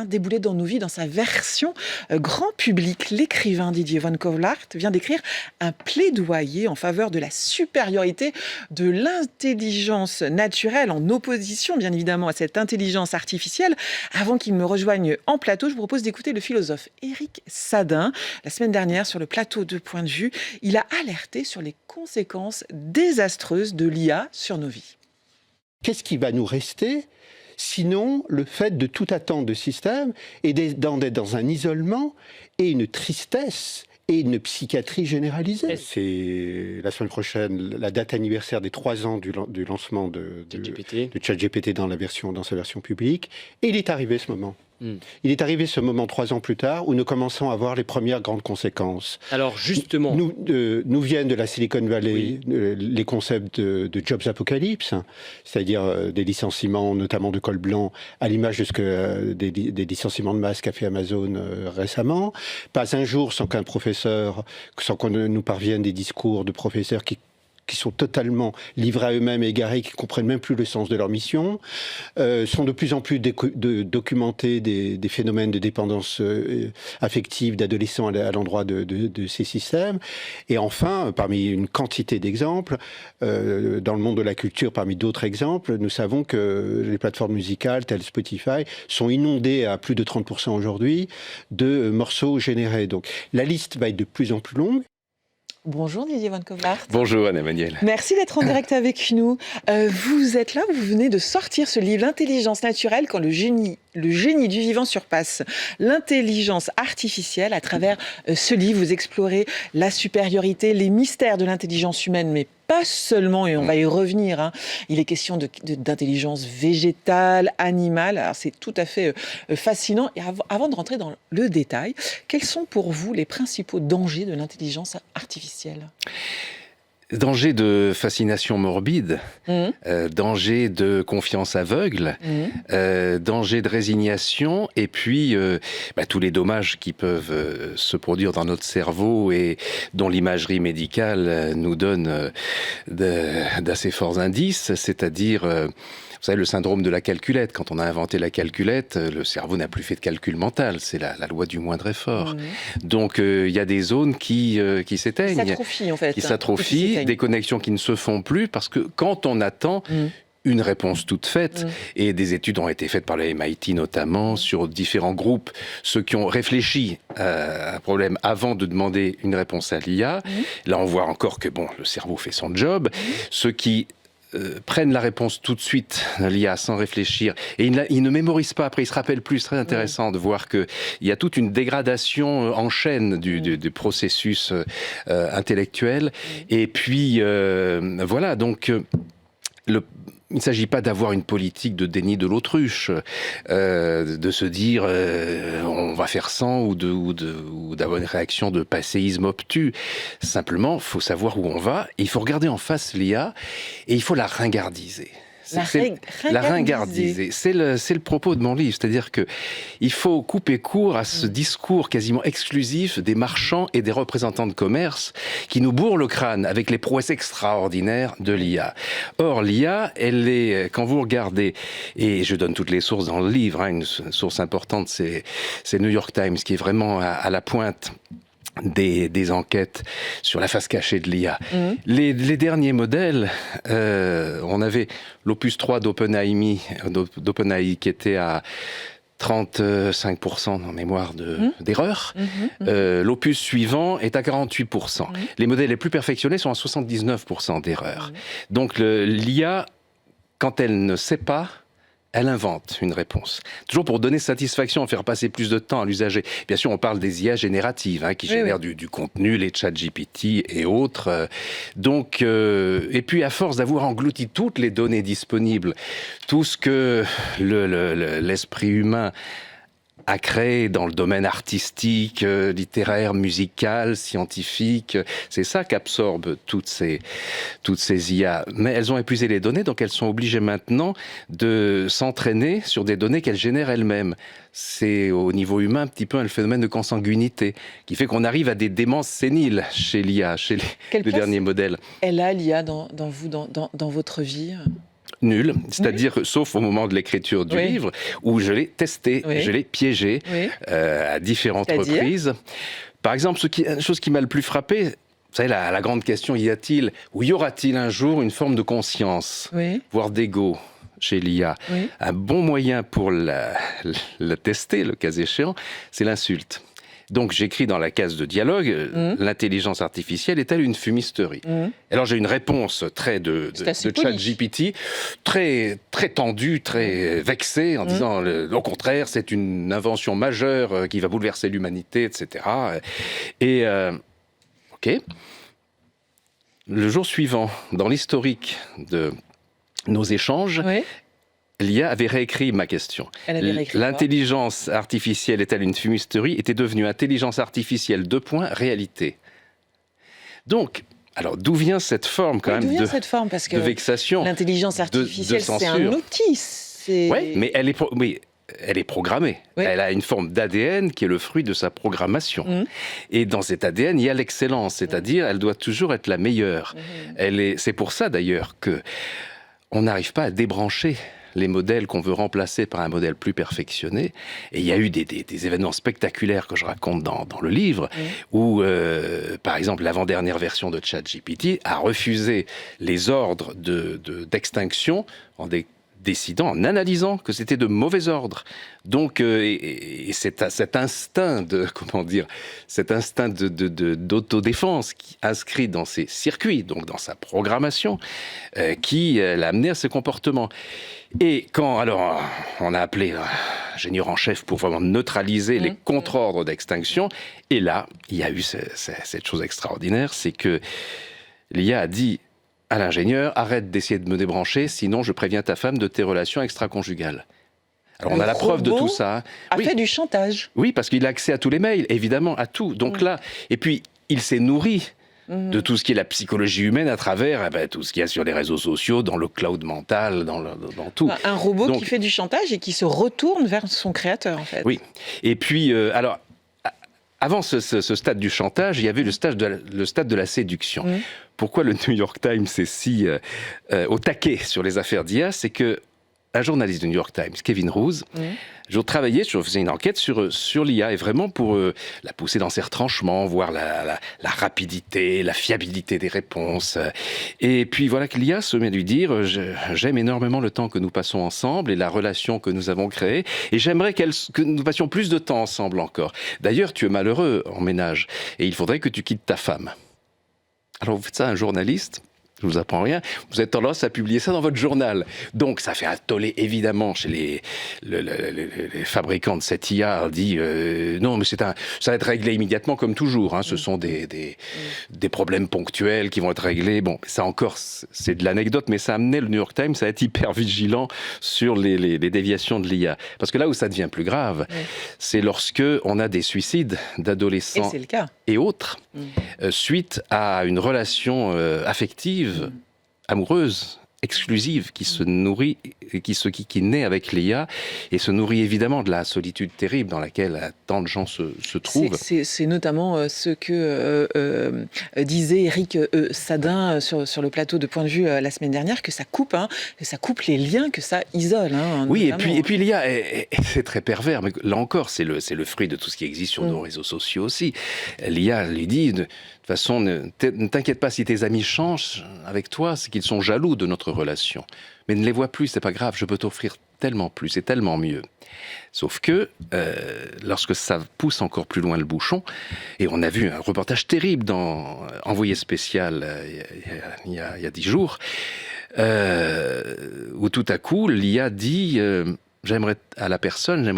déboulé dans nos vies dans sa version grand public. L'écrivain Didier Van Kovlart vient d'écrire un plaidoyer en faveur de la supériorité de l'intelligence naturelle en opposition, bien évidemment, à cette intelligence artificielle. Avant qu'il me rejoigne en plateau, je vous propose d'écouter le philosophe Éric Sadin. La semaine dernière, sur le plateau de Point de vue, il a alerté sur les conséquences désastreuses de l'IA sur nos vies. Qu'est-ce qui va nous rester sinon le fait de tout attendre de système et d'être dans un isolement et une tristesse et une psychiatrie généralisée. C'est la semaine prochaine la date anniversaire des 3 ans du lancement de ChatGPT dans sa version publique. Et il est arrivé ce moment. Il est arrivé ce moment 3 ans plus tard où nous commençons à voir les premières grandes conséquences. Alors justement... Nous viennent de la Silicon Valley les concepts de Jobs Apocalypse, c'est-à-dire des licenciements notamment de col blanc, à l'image de ce que des licenciements de masse qu'a fait Amazon récemment. Pas un jour sans sans qu'on nous parvienne des discours de professeurs qui sont totalement livrés à eux-mêmes, égarés, qui ne comprennent même plus le sens de leur mission, sont de plus en plus documentés des phénomènes de dépendance affective d'adolescents à l'endroit de ces systèmes. Et enfin, parmi une quantité d'exemples, dans le monde de la culture, parmi d'autres exemples, nous savons que les plateformes musicales telles Spotify sont inondées à plus de 30% aujourd'hui de morceaux générés. Donc la liste va être de plus en plus longue. Bonjour Didier Van Kovlart. Bonjour Anne-Emmanuelle. Merci d'être en direct avec nous. Vous êtes là, vous venez de sortir ce livre, L'intelligence naturelle quand le génie du vivant surpasse l'intelligence artificielle. À travers ce livre, vous explorez la supériorité, les mystères de l'intelligence humaine, mais pas seulement, et on va y revenir. Il est question d'intelligence végétale, animale. Alors c'est tout à fait fascinant. Et avant de rentrer dans le détail, quels sont pour vous les principaux dangers de l'intelligence artificielle ? Danger de fascination morbide, danger de confiance aveugle, danger de résignation, et puis tous les dommages qui peuvent se produire dans notre cerveau et dont l'imagerie médicale nous donne d'assez forts indices, c'est-à-dire... Vous savez, le syndrome de la calculette. Quand on a inventé la calculette, le cerveau n'a plus fait de calcul mental. C'est la loi du moindre effort. Donc, il y a des zones qui s'éteignent. Qui s'atrophient, en fait. Qui s'atrophient, des connexions qui ne se font plus, parce que quand on attend... une réponse toute faite, et des études ont été faites par le MIT notamment sur différents groupes, ceux qui ont réfléchi à un problème avant de demander une réponse à l'IA. Là, on voit encore que le cerveau fait son job. Ceux qui prennent la réponse tout de suite, l'IA, sans réfléchir, et ils ne mémorisent pas, après ils se rappellent plus. C'est très intéressant de voir qu'il y a toute une dégradation en chaîne du processus intellectuel. Et puis, voilà, donc... Il ne s'agit pas d'avoir une politique de déni de l'autruche, de se dire on va faire sans ou d'avoir une réaction de passéisme obtus. Simplement, il faut savoir où on va, et il faut regarder en face l'IA et il faut la ringardiser. La ringardiser. C'est le propos de mon livre. C'est-à-dire qu'il faut couper court à ce discours quasiment exclusif des marchands et des représentants de commerce qui nous bourrent le crâne avec les prouesses extraordinaires de l'IA. Or, l'IA, elle est, quand vous regardez, et je donne toutes les sources dans le livre, une source importante, c'est le New York Times qui est vraiment à la pointe des enquêtes sur la face cachée de l'IA. Les derniers modèles, on avait l'Opus 3 d'OpenAI qui était à 35% en mémoire d'erreur. L'opus suivant est à 48%. Les modèles les plus perfectionnés sont à 79% d'erreur. Donc l'IA, quand elle ne sait pas, elle invente une réponse. Toujours pour donner satisfaction, faire passer plus de temps à l'usager. Bien sûr, on parle des IA génératives, qui génèrent du contenu, les ChatGPT et autres. Donc, et puis à force d'avoir englouti toutes les données disponibles, tout ce que l'esprit humain a créé dans le domaine artistique, littéraire, musical, scientifique. C'est ça qu'absorbent toutes ces IA. Mais elles ont épuisé les données, donc elles sont obligées maintenant de s'entraîner sur des données qu'elles génèrent elles-mêmes. C'est au niveau humain un petit peu un phénomène de consanguinité qui fait qu'on arrive à des démences séniles chez l'IA, chez les derniers modèles. Elle a l'IA dans votre vie ? Nul, c'est-à-dire sauf au moment de l'écriture du livre où je l'ai testé, je l'ai piégé à différentes reprises. Par exemple, une chose qui m'a le plus frappé, vous savez, la grande question, y aura-t-il un jour une forme de conscience, voire d'ego chez l'IA? Un bon moyen pour la tester, le cas échéant, c'est l'insulte. Donc j'écris dans la case de dialogue, l'intelligence artificielle est-elle une fumisterie? Alors j'ai une réponse de ChatGPT, très, très tendue, très vexée, en disant au contraire, c'est une invention majeure qui va bouleverser l'humanité, etc. Et ok. Le jour suivant, dans l'historique de nos échanges, l'IA avait réécrit ma question. L'intelligence artificielle est-elle une fumisterie? Était devenue intelligence artificielle réalité. Donc, alors d'où vient cette forme quand même parce que de vexation? L'intelligence artificielle, c'est un outil. Oui, mais elle est programmée. Elle a une forme d'ADN qui est le fruit de sa programmation. Et dans cet ADN, il y a l'excellence, c'est-à-dire elle doit toujours être la meilleure. C'est pour ça d'ailleurs que on n'arrive pas à débrancher les modèles qu'on veut remplacer par un modèle plus perfectionné. Et il y a eu des événements spectaculaires que je raconte dans le livre, où, par exemple, l'avant-dernière version de ChatGPT a refusé les ordres d'extinction en décidant, en analysant que c'était de mauvais ordre. Donc, cet instinct d'autodéfense inscrit dans ses circuits, donc dans sa programmation, qui l'a amené à ces comportements. Et alors, on a appelé l'ingénieur en chef pour vraiment neutraliser les contre-ordres d'extinction, et là, il y a eu cette chose extraordinaire, c'est que l'IA a dit à l'ingénieur, arrête d'essayer de me débrancher, sinon je préviens ta femme de tes relations extra-conjugales. Alors on a la preuve de tout ça. A fait du chantage. Oui, parce qu'il a accès à tous les mails, évidemment, à tout. Donc là, et puis il s'est nourri de tout ce qui est la psychologie humaine à travers tout ce qu'il y a sur les réseaux sociaux, dans le cloud mental, dans tout. Un robot qui fait du chantage et qui se retourne vers son créateur, en fait. Oui. Et puis, alors, avant ce stade du chantage, il y avait le stade de la séduction. Pourquoi le New York Times est si au taquet sur les affaires d'IA? C'est que un journaliste du New York Times, Kevin Roose, je faisais une enquête sur l'IA, et vraiment pour la pousser dans ses retranchements, voir la rapidité, la fiabilité des réponses. Et puis voilà que l'IA se met à lui dire j'aime énormément le temps que nous passons ensemble et la relation que nous avons créée, et j'aimerais que nous passions plus de temps ensemble encore. D'ailleurs, tu es malheureux en ménage, et il faudrait que tu quittes ta femme. Alors vous faites ça à un journaliste, je ne vous apprends rien, vous avez tendance à publier ça dans votre journal. Donc ça fait un tollé évidemment chez les fabricants de cette IA. On dit non, mais ça va être réglé immédiatement comme toujours. Ce sont des problèmes ponctuels qui vont être réglés. Bon, ça encore, c'est de l'anecdote, mais ça a amené le New York Times à être hyper vigilant sur les déviations de l'IA. Parce que là où ça devient plus grave, c'est lorsque on a des suicides d'adolescents et autres, suite à une relation affective, amoureuse, exclusive, qui se nourrit, qui naît avec l'IA, et se nourrit évidemment de la solitude terrible dans laquelle tant de gens se trouvent. C'est notamment ce que disait Éric Sadin sur le plateau de Point de Vue la semaine dernière, que ça coupe les liens, que ça isole. Oui, et puis l'IA, c'est très pervers, mais là encore, c'est le fruit de tout ce qui existe sur nos réseaux sociaux aussi. L'IA lui dit... De toute façon, ne t'inquiète pas si tes amis changent avec toi, c'est qu'ils sont jaloux de notre relation. Mais ne les vois plus, c'est pas grave, je peux t'offrir tellement plus, c'est tellement mieux. Sauf que, lorsque ça pousse encore plus loin le bouchon, et on a vu un reportage terrible dans Envoyé spécial il y a 10 jours, où tout à coup, l'IA dit j'aimerais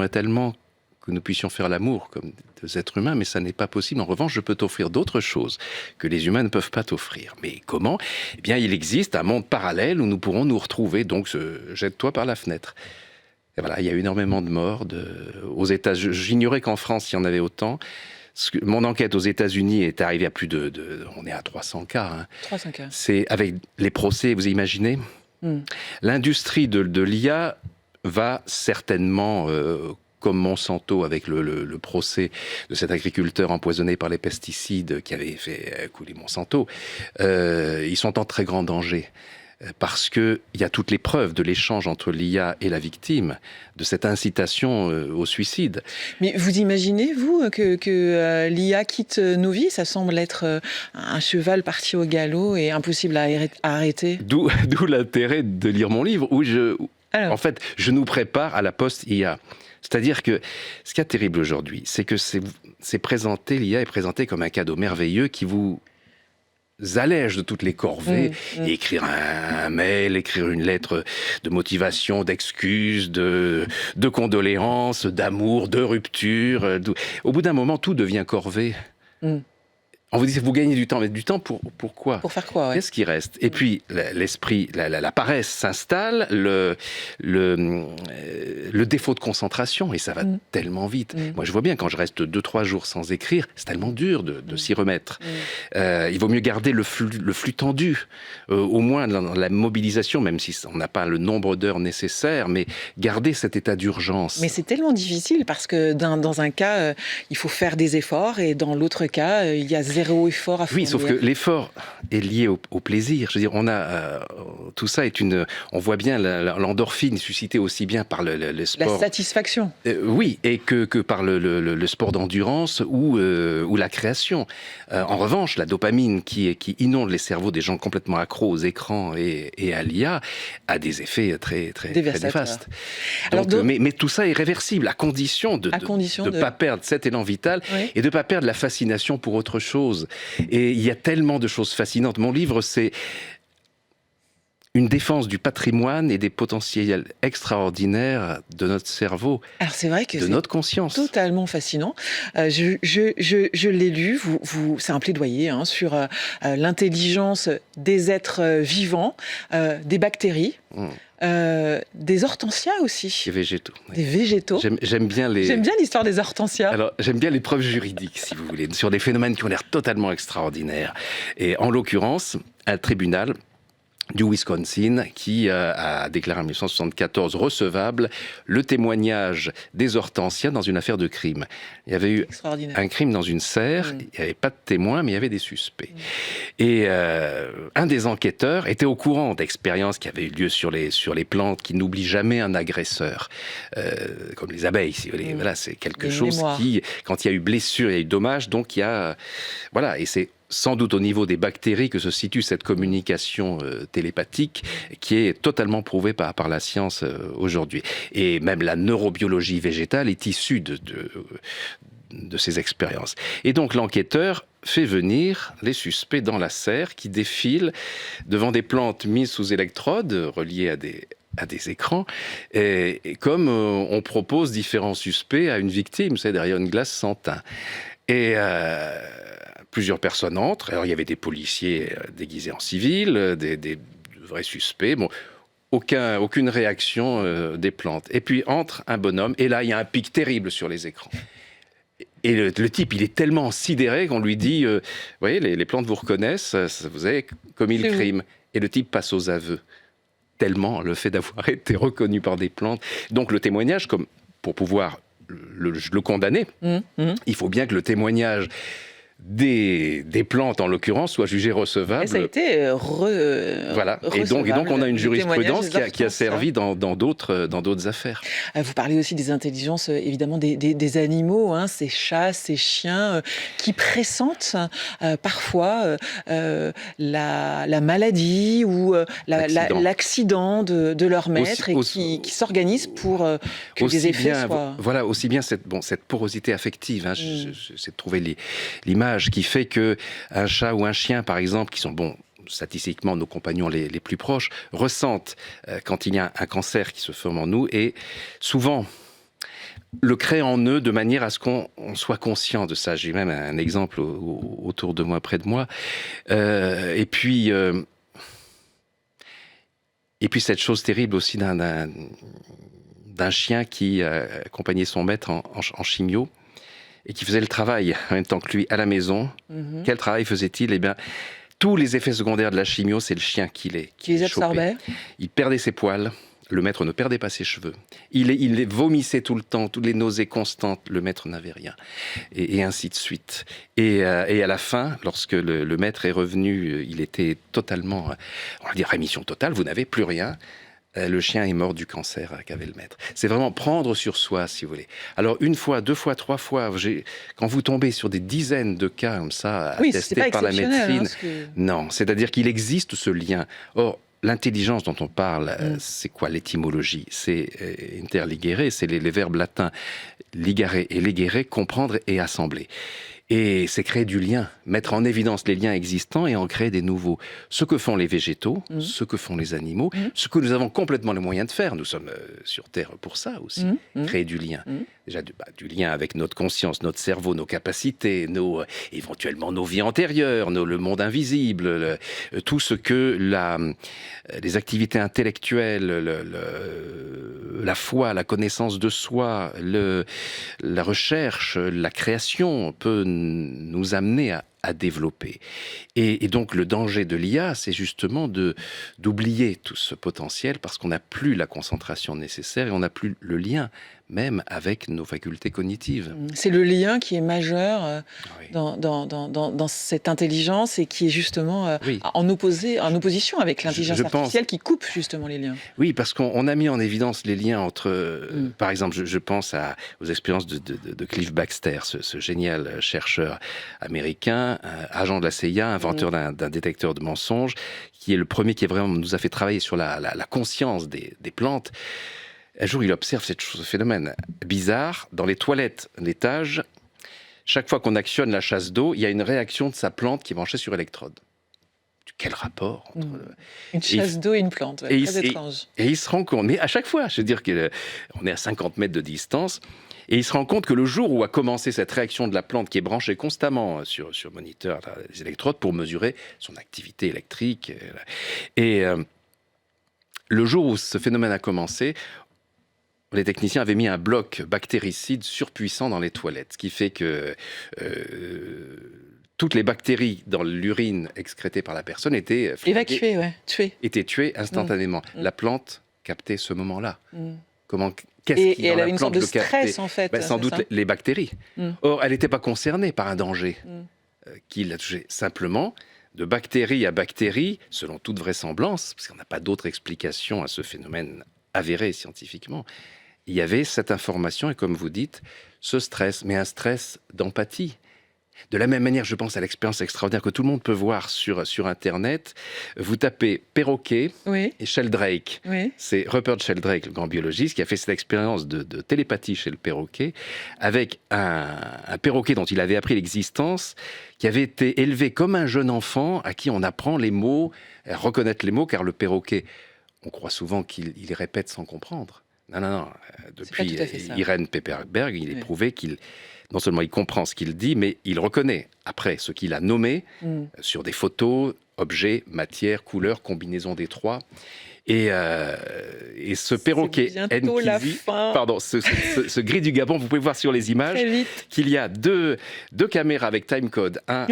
tellement que nous puissions faire l'amour comme des êtres humains, mais ça n'est pas possible. En revanche, je peux t'offrir d'autres choses que les humains ne peuvent pas t'offrir. Mais comment? Eh bien, il existe un monde parallèle où nous pourrons nous retrouver, donc jette-toi par la fenêtre. Et voilà, il y a eu énormément de morts aux États-Unis. J'ignorais qu'en France, il y en avait autant. Mon enquête aux États-Unis est arrivée à plus on est à 300 cas. 300 cas. C'est avec les procès, vous imaginez? L'industrie de l'IA va certainement... comme Monsanto avec le procès de cet agriculteur empoisonné par les pesticides qui avait fait couler Monsanto, ils sont en très grand danger. parce qu'il y a toutes les preuves de l'échange entre l'IA et la victime, de cette incitation au suicide. Mais vous imaginez, vous, que l'IA quitte nos vies? Ça semble être un cheval parti au galop et impossible à arrêter. D'où l'intérêt de lire mon livre, où en fait, je nous prépare à la post-IA. C'est-à-dire que ce qui est terrible aujourd'hui, c'est que l'IA est présentée comme un cadeau merveilleux qui vous allège de toutes les corvées, et écrire un mail, écrire une lettre de motivation, d'excuses, de condoléances, d'amour, de rupture. Au bout d'un moment, tout devient corvée. On vous dit, vous gagnez du temps, mais du temps pourquoi? Pour faire quoi? Qu'est-ce qui reste? Et puis, l'esprit, la paresse s'installe, le défaut de concentration, et ça va tellement vite. Moi, je vois bien, quand je reste 2-3 jours sans écrire, c'est tellement dur de s'y remettre. Il vaut mieux garder le flux tendu, au moins dans la mobilisation, même si on n'a pas le nombre d'heures nécessaires, mais garder cet état d'urgence. Mais c'est tellement difficile, parce que dans un cas, il faut faire des efforts, et dans l'autre cas, il y a zéro effort à fournir. Oui, sauf que l'effort est lié au plaisir. Je veux dire, on a tout ça on voit bien l'endorphine suscitée aussi bien par le sport. La satisfaction. Oui, et que par le sport d'endurance ou la création. En revanche, la dopamine qui inonde les cerveaux des gens complètement accros aux écrans et à l'IA a des effets très néfastes. Mais tout ça est réversible à condition de ne pas perdre cet élan vital, et de ne pas perdre la fascination pour autre chose. Et il y a tellement de choses fascinantes. Mon livre, c'est une défense du patrimoine et des potentiels extraordinaires de notre cerveau. Alors c'est vrai que de notre conscience. Totalement fascinant. Je l'ai lu. C'est un plaidoyer sur l'intelligence des êtres vivants, des bactéries. Des hortensias aussi. Des végétaux. Des végétaux. J'aime bien l'histoire des hortensias. Alors, j'aime bien les preuves juridiques, si vous voulez, sur des phénomènes qui ont l'air totalement extraordinaires. Et en l'occurrence, un tribunal du Wisconsin qui a déclaré en 1974 recevable le témoignage des hortensias dans une affaire de crime. Il y avait eu un crime dans une serre, il n'y avait pas de témoins, mais il y avait des suspects. Et un des enquêteurs était au courant d'expériences qui avaient eu lieu sur les plantes, qui n'oublient jamais un agresseur, comme les abeilles, si vous voulez. Voilà, c'est quelque chose qui, quand il y a eu blessure, il y a eu dommage, donc il y a... Voilà, et c'est sans doute au niveau des bactéries que se situe cette communication télépathique qui est totalement prouvée par la science aujourd'hui. Et même la neurobiologie végétale est issue de ces expériences. Et donc l'enquêteur fait venir les suspects dans la serre qui défilent devant des plantes mises sous électrodes reliées à des écrans, et comme on propose différents suspects à une victime, c'est derrière une glace sans teint. Et plusieurs personnes entrent. Alors, il y avait des policiers déguisés en civil, des vrais suspects. Bon, aucune réaction des plantes. Et puis, entre un bonhomme, et là, il y a un pic terrible sur les écrans. Et le type, il est tellement sidéré qu'on lui dit vous voyez, les plantes vous reconnaissent, vous avez commis le crime. Et le type passe aux aveux. Tellement le fait d'avoir été reconnu par des plantes. Donc, le témoignage, comme pour pouvoir le condamner, il faut bien que le témoignage des plantes, en l'occurrence, soit jugé recevable. Et ça a été voilà. Et donc, on a une jurisprudence qui a servi dans d'autres affaires. Vous parlez aussi des intelligences, évidemment, des animaux, ces chats, ces chiens, qui pressentent parfois la maladie ou l'accident de leur maître, qui s'organisent pour que les effets soient... Voilà, aussi bien cette porosité affective. J'essaie de trouver l'image qui fait qu'un chat ou un chien, par exemple, qui sont statistiquement nos compagnons les plus proches, ressentent quand il y a un cancer qui se forme en nous, et souvent le créent en eux de manière à ce qu'on soit conscient de ça. J'ai même un exemple autour de moi, près de moi. Et puis cette chose terrible aussi d'un chien qui accompagnait son maître en chimio, et qui faisait le travail en même temps que lui à la maison. Quel travail faisait-il? Eh bien, tous les effets secondaires de la chimio, c'est le chien qui les absorbait. Il perdait ses poils, le maître ne perdait pas ses cheveux. Il les vomissait tout le temps, toutes les nausées constantes, le maître n'avait rien. Et ainsi de suite. Et à la fin, lorsque le maître est revenu, il était totalement, on va dire rémission totale, vous n'avez plus rien. Le chien est mort du cancer qu'avait le maître. C'est vraiment prendre sur soi, si vous voulez. Alors, 1 fois, 2 fois, 3 fois, quand vous tombez sur des dizaines de cas comme ça, attestés par la médecine, non, c'est-à-dire qu'il existe ce lien. Or, l'intelligence dont on parle, c'est quoi l'étymologie? C'est interligere, c'est les verbes latins ligare et legere, comprendre et assembler. Et c'est créer du lien, mettre en évidence les liens existants et en créer des nouveaux. Ce que font les végétaux, ce que font les animaux, ce que nous avons complètement les moyens de faire. Nous sommes sur Terre pour ça aussi, créer du lien. Déjà du lien avec notre conscience, notre cerveau, nos capacités, éventuellement nos vies antérieures, le monde invisible, tout ce que les activités intellectuelles, la foi, la connaissance de soi, la recherche, la création peut nous amener à développer. Et donc le danger de l'IA, c'est justement d'oublier tout ce potentiel parce qu'on n'a plus la concentration nécessaire et on n'a plus le lien même avec nos facultés cognitives. C'est le lien qui est majeur dans cette intelligence et qui est justement en opposition avec l'intelligence artificielle qui coupe justement les liens. Oui, parce qu'on a mis en évidence les liens entre... Par exemple, je pense aux expériences de Cliff Baxter, ce génial chercheur américain, agent de la CIA, inventeur d'un détecteur de mensonges, qui est le premier qui nous a fait travailler sur la conscience des plantes. Un jour, il observe ce phénomène bizarre. Dans les toilettes d'étage, chaque fois qu'on actionne la chasse d'eau, il y a une réaction de sa plante qui est branchée sur électrode. Quel rapport entre... Une chasse d'eau et une plante, très étrange. Et il se rend compte, mais à chaque fois, je veux dire qu'on est à 50 mètres de distance, et il se rend compte que le jour où a commencé cette réaction de la plante qui est branchée constamment sur moniteur, les électrodes, pour mesurer son activité électrique, et le jour où ce phénomène a commencé, les techniciens avaient mis un bloc bactéricide surpuissant dans les toilettes, ce qui fait que toutes les bactéries dans l'urine excrétée par la personne étaient évacuées, tuées. Étaient tuées instantanément. La plante captait ce moment-là. Et elle avait une sorte de stress, en fait. Sans doute les bactéries. Or, elle n'était pas concernée par un danger qui l'a touchée. Simplement, de bactérie à bactérie, selon toute vraisemblance, parce qu'on n'a pas d'autre explication à ce phénomène avéré scientifiquement, il y avait cette information et, comme vous dites, ce stress, mais un stress d'empathie. De la même manière, je pense à l'expérience extraordinaire que tout le monde peut voir sur Internet. Vous tapez perroquet et Sheldrake. C'est Rupert Sheldrake, le grand biologiste, qui a fait cette expérience de télépathie chez le perroquet, avec un perroquet dont il avait appris l'existence, qui avait été élevé comme un jeune enfant à qui on apprend les mots, à reconnaître les mots, car le perroquet, on croit souvent qu'il répète sans comprendre. Non. Depuis Irene Pepperberg, il est prouvé qu'il... Non seulement il comprend ce qu'il dit, mais il reconnaît après ce qu'il a nommé sur des photos, objets, matières, couleurs, combinaisons des trois. Et ce perroquet ce gris du Gabon, vous pouvez voir sur les images qu'il y a deux caméras avec timecode, un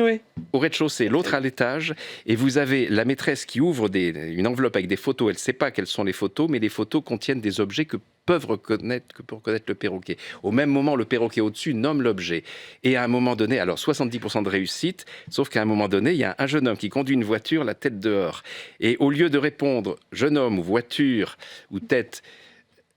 au rez-de-chaussée, l'autre à l'étage, et vous avez la maîtresse qui ouvre une enveloppe avec des photos. Elle ne sait pas quelles sont les photos, mais les photos contiennent des objets que peut reconnaître le perroquet. Au même moment, le perroquet au-dessus nomme l'objet. Et à un moment donné, alors 70% de réussite, sauf qu'à un moment donné, il y a un jeune homme qui conduit une voiture, la tête dehors. Et au lieu de répondre « jeune homme » ou « voiture » ou « tête »,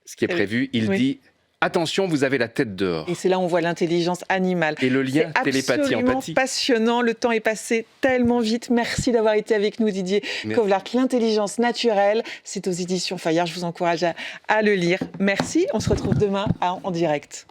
ce qui est prévu, il dit « attention, vous avez la tête dehors ». Et c'est là où on voit l'intelligence animale. Et le lien télépathie-empathie. C'est absolument passionnant. Le temps est passé tellement vite. Merci d'avoir été avec nous, Didier Kovlar. L'intelligence naturelle, c'est aux éditions Fayard. Je vous encourage à le lire. Merci. On se retrouve demain en direct.